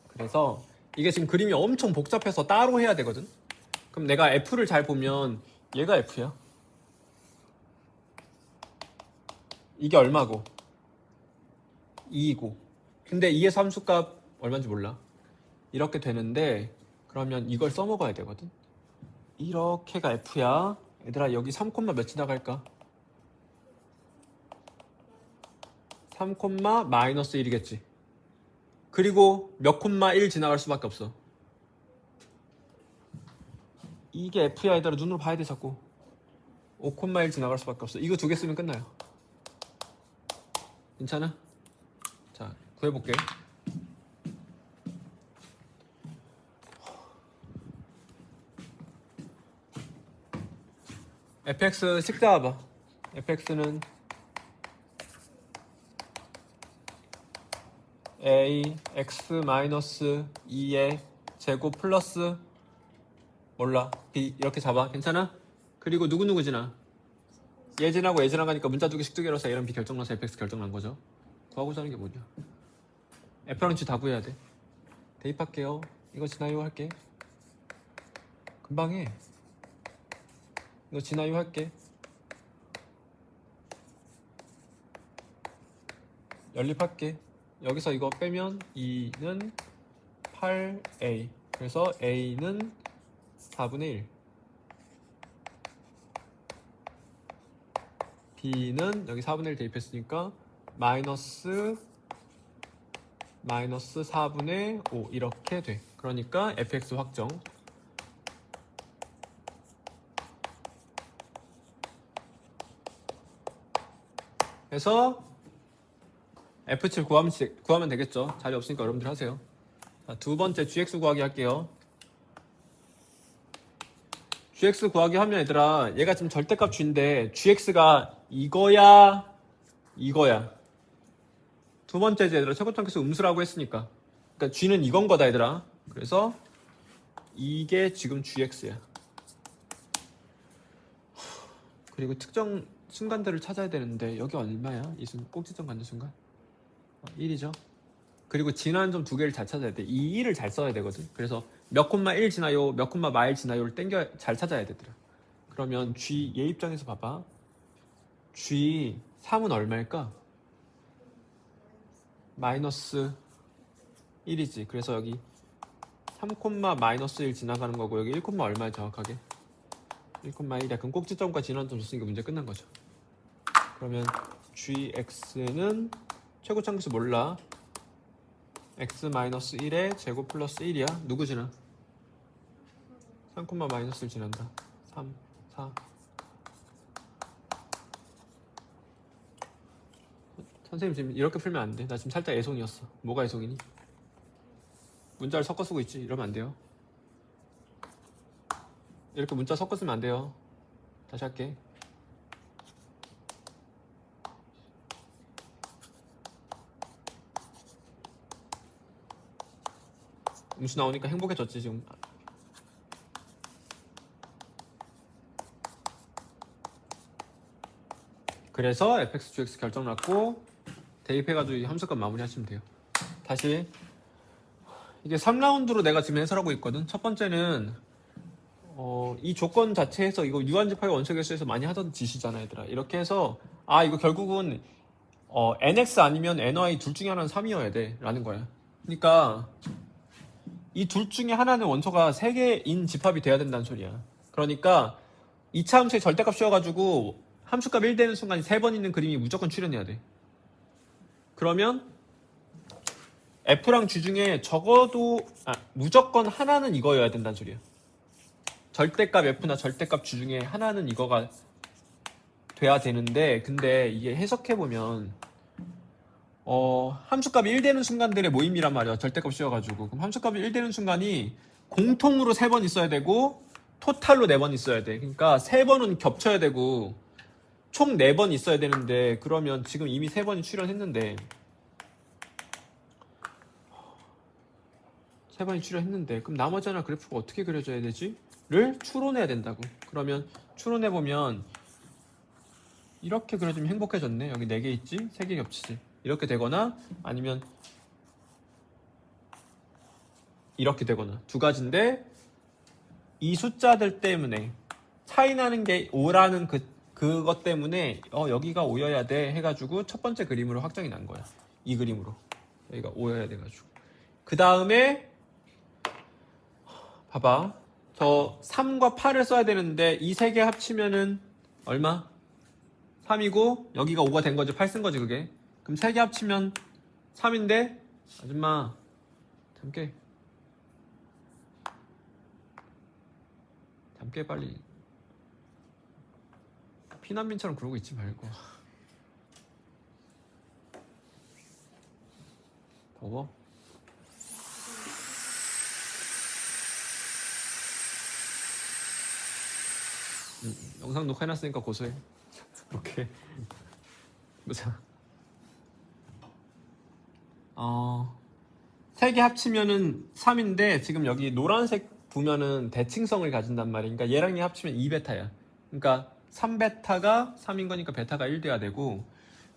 그래서 이게 지금 그림이 엄청 복잡해서 따로 해야 되거든. 그럼 내가 F를 잘 보면 얘가 F야. 이게 얼마고? 2이고. 근데 2의 함수값 얼마인지 몰라. 이렇게 되는데 그러면 이걸 써먹어야 되거든. 이렇게가 F야. 얘들아 여기 3, 몇 지나갈까? 3, 마이너스 1이겠지. 그리고 몇 콤마 1 지나갈 수밖에 없어. 이게 F야 얘들아. 눈으로 봐야 돼 자꾸. 5,1 지나갈 수밖에 없어. 이거 두 개 쓰면 끝나요. 괜찮아? 자 구해볼게. fx 식 잡아봐. fx는 a x-2의 제곱 플러스 몰라 b 이렇게 잡아. 괜찮아? 그리고 누구누구 지나? 얘 지나고 얘 지나가니까 문자 두 개씩 두개로서 a랑 b 결정나서 fx 결정난 거죠. 구하고자 하는 게 뭐냐? f랑 g 다 구해야 돼. 대입할게요. 이거 지나요 할게. 금방 해. 이거 지나요 할게. 연립할게. 여기서 이거 빼면 2는 8a. 그래서 a는 4분의 1. b는 여기 4분의 1 대입했으니까 마이너스 4분의 5 이렇게 돼. 그러니까 fx 확정. 그래서 F7 구하면 되겠죠. 자리 없으니까 여러분들 하세요. 자, 두 번째 GX 구하기 할게요. GX 구하기 하면 얘들아 얘가 지금 절대값 G인데 GX가 이거야 이거야. 두 번째 얘들아 최고점께서 음수라고 했으니까 그러니까 G는 이건 거다 얘들아. 그래서 이게 지금 GX야. 그리고 특정 순간들을 찾아야 되는데 여기 얼마야? 이 꼭지점 갖는 순간? 1이죠. 그리고 진한 점 두 개를 잘 찾아야 돼. 이 1을 잘 써야 되거든. 그래서 몇 콤마 1 지나요, 몇 콤마 마일 지나요를 땡겨 잘 찾아야 되더라. 그러면 G 얘 입장에서 봐봐. G3은 얼마일까? 마이너스 1이지. 그래서 여기 3 콤마 마이너스 1 지나가는 거고 여기 1 콤마 얼마야 정확하게? 1 콤마 1이야. 그럼 꼭지점과 진원점 줬으니까 문제 끝난 거죠. 그러면 gx는 최고 참수 몰라. x 마이너스 1에 제곱 플러스 1이야. 누구 지나? 3 콤마 마이너스 1 지난다. 3, 4. 선생님 지금 이렇게 풀면 안 돼. 나 지금 살짝 애송이었어. 뭐가 애송이니? 문자를 섞어 쓰고 있지. 이러면 안 돼요. 이렇게 문자 섞어 쓰면 안 돼요. 다시 할게. 음수 나오니까 행복해졌지 지금. 그래서 fx, gx 결정 났고 대입해가지고 이 함수값 마무리하시면 돼요. 다시 이게 3라운드로 내가 지금 해설하고 있거든. 첫 번째는 이 조건 자체에서 이거 유한집합의 원소계수에서 많이 하던 짓이잖아 얘들아. 이렇게 해서 이거 결국은 nx 아니면 ny 둘 중에 하나는 3이어야 돼 라는 거야. 그러니까 이 둘 중에 하나는 원소가 3개인 집합이 돼야 된다는 소리야. 그러니까 2차 함수의 절대값 씌워가지고 함수값 1 되는 순간 3번 있는 그림이 무조건 출현해야 돼. 그러면 F랑 G 중에 적어도 무조건 하나는 이거여야 된다는 소리야. 절대값 F나 절대값 G 중에 하나는 이거가 돼야 되는데 근데 이게 해석해보면 함수값이 1 되는 순간들의 모임이란 말이야. 절대값 씌워가지고. 그럼 함수값이 1 되는 순간이 공통으로 3번 있어야 되고 토탈로 4번 있어야 돼. 그러니까 3번은 겹쳐야 되고 총 4번 있어야 되는데 그러면 지금 이미 3번이 출현했는데 3번이 출현했는데 그럼 나머지 하나 그래프가 어떻게 그려져야 되지? 를 추론해야 된다고. 그러면 추론해보면 이렇게 그려주면 행복해졌네. 여기 4개 있지? 3개 겹치지. 이렇게 되거나 아니면 이렇게 되거나 두 가지인데 이 숫자들 때문에 차이 나는 게 5라는 그것 때문에 여기가 5여야 돼 해가지고 첫 번째 그림으로 확정이 난 거야. 이 그림으로 여기가 5여야 돼가지고 그 다음에 봐봐 저 3과 8을 써야 되는데 이 3개 합치면은 얼마? 3이고 여기가 5가 된 거지. 8 쓴 거지 그게. 그럼 3개 합치면 3인데 아줌마 잠깨 빨리. 피난민처럼 그러고 있지 말고. 더워? 영상 녹화해놨으니까 고소해. 오케이. 보자. 3개 합치면은 3인데 지금 여기 노란색 보면은 대칭성을 가진단 말이야. 그러니까 얘랑 얘 합치면 2베타야. 그러니까 3베타가 3인 거니까 베타가 1 돼야 되고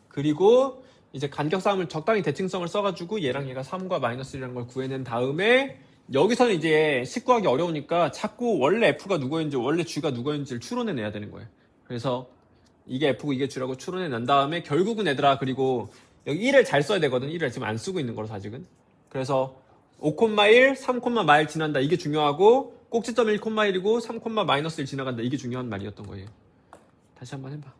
그리고 이제 간격 싸움을 적당히 대칭성을 써가지고 얘랑 얘가 3과 마이너스 1이라는 걸 구해낸 다음에 여기서는 이제 식구하기 어려우니까 자꾸 원래 F가 누구였는지 원래 G가 누구였는지를 추론해내야 되는 거예요. 그래서 이게 F고 이게 G라고 추론해낸 다음에 결국은 얘들아 그리고 여기 1을 잘 써야 되거든. 1을 지금 안 쓰고 있는 거라서 아직은. 그래서 5,1, 3,마일 지난다. 이게 중요하고 꼭지점 1,1이고 3, 마이너스 1 지나간다. 이게 중요한 말이었던 거예요. 다시 한번 해봐.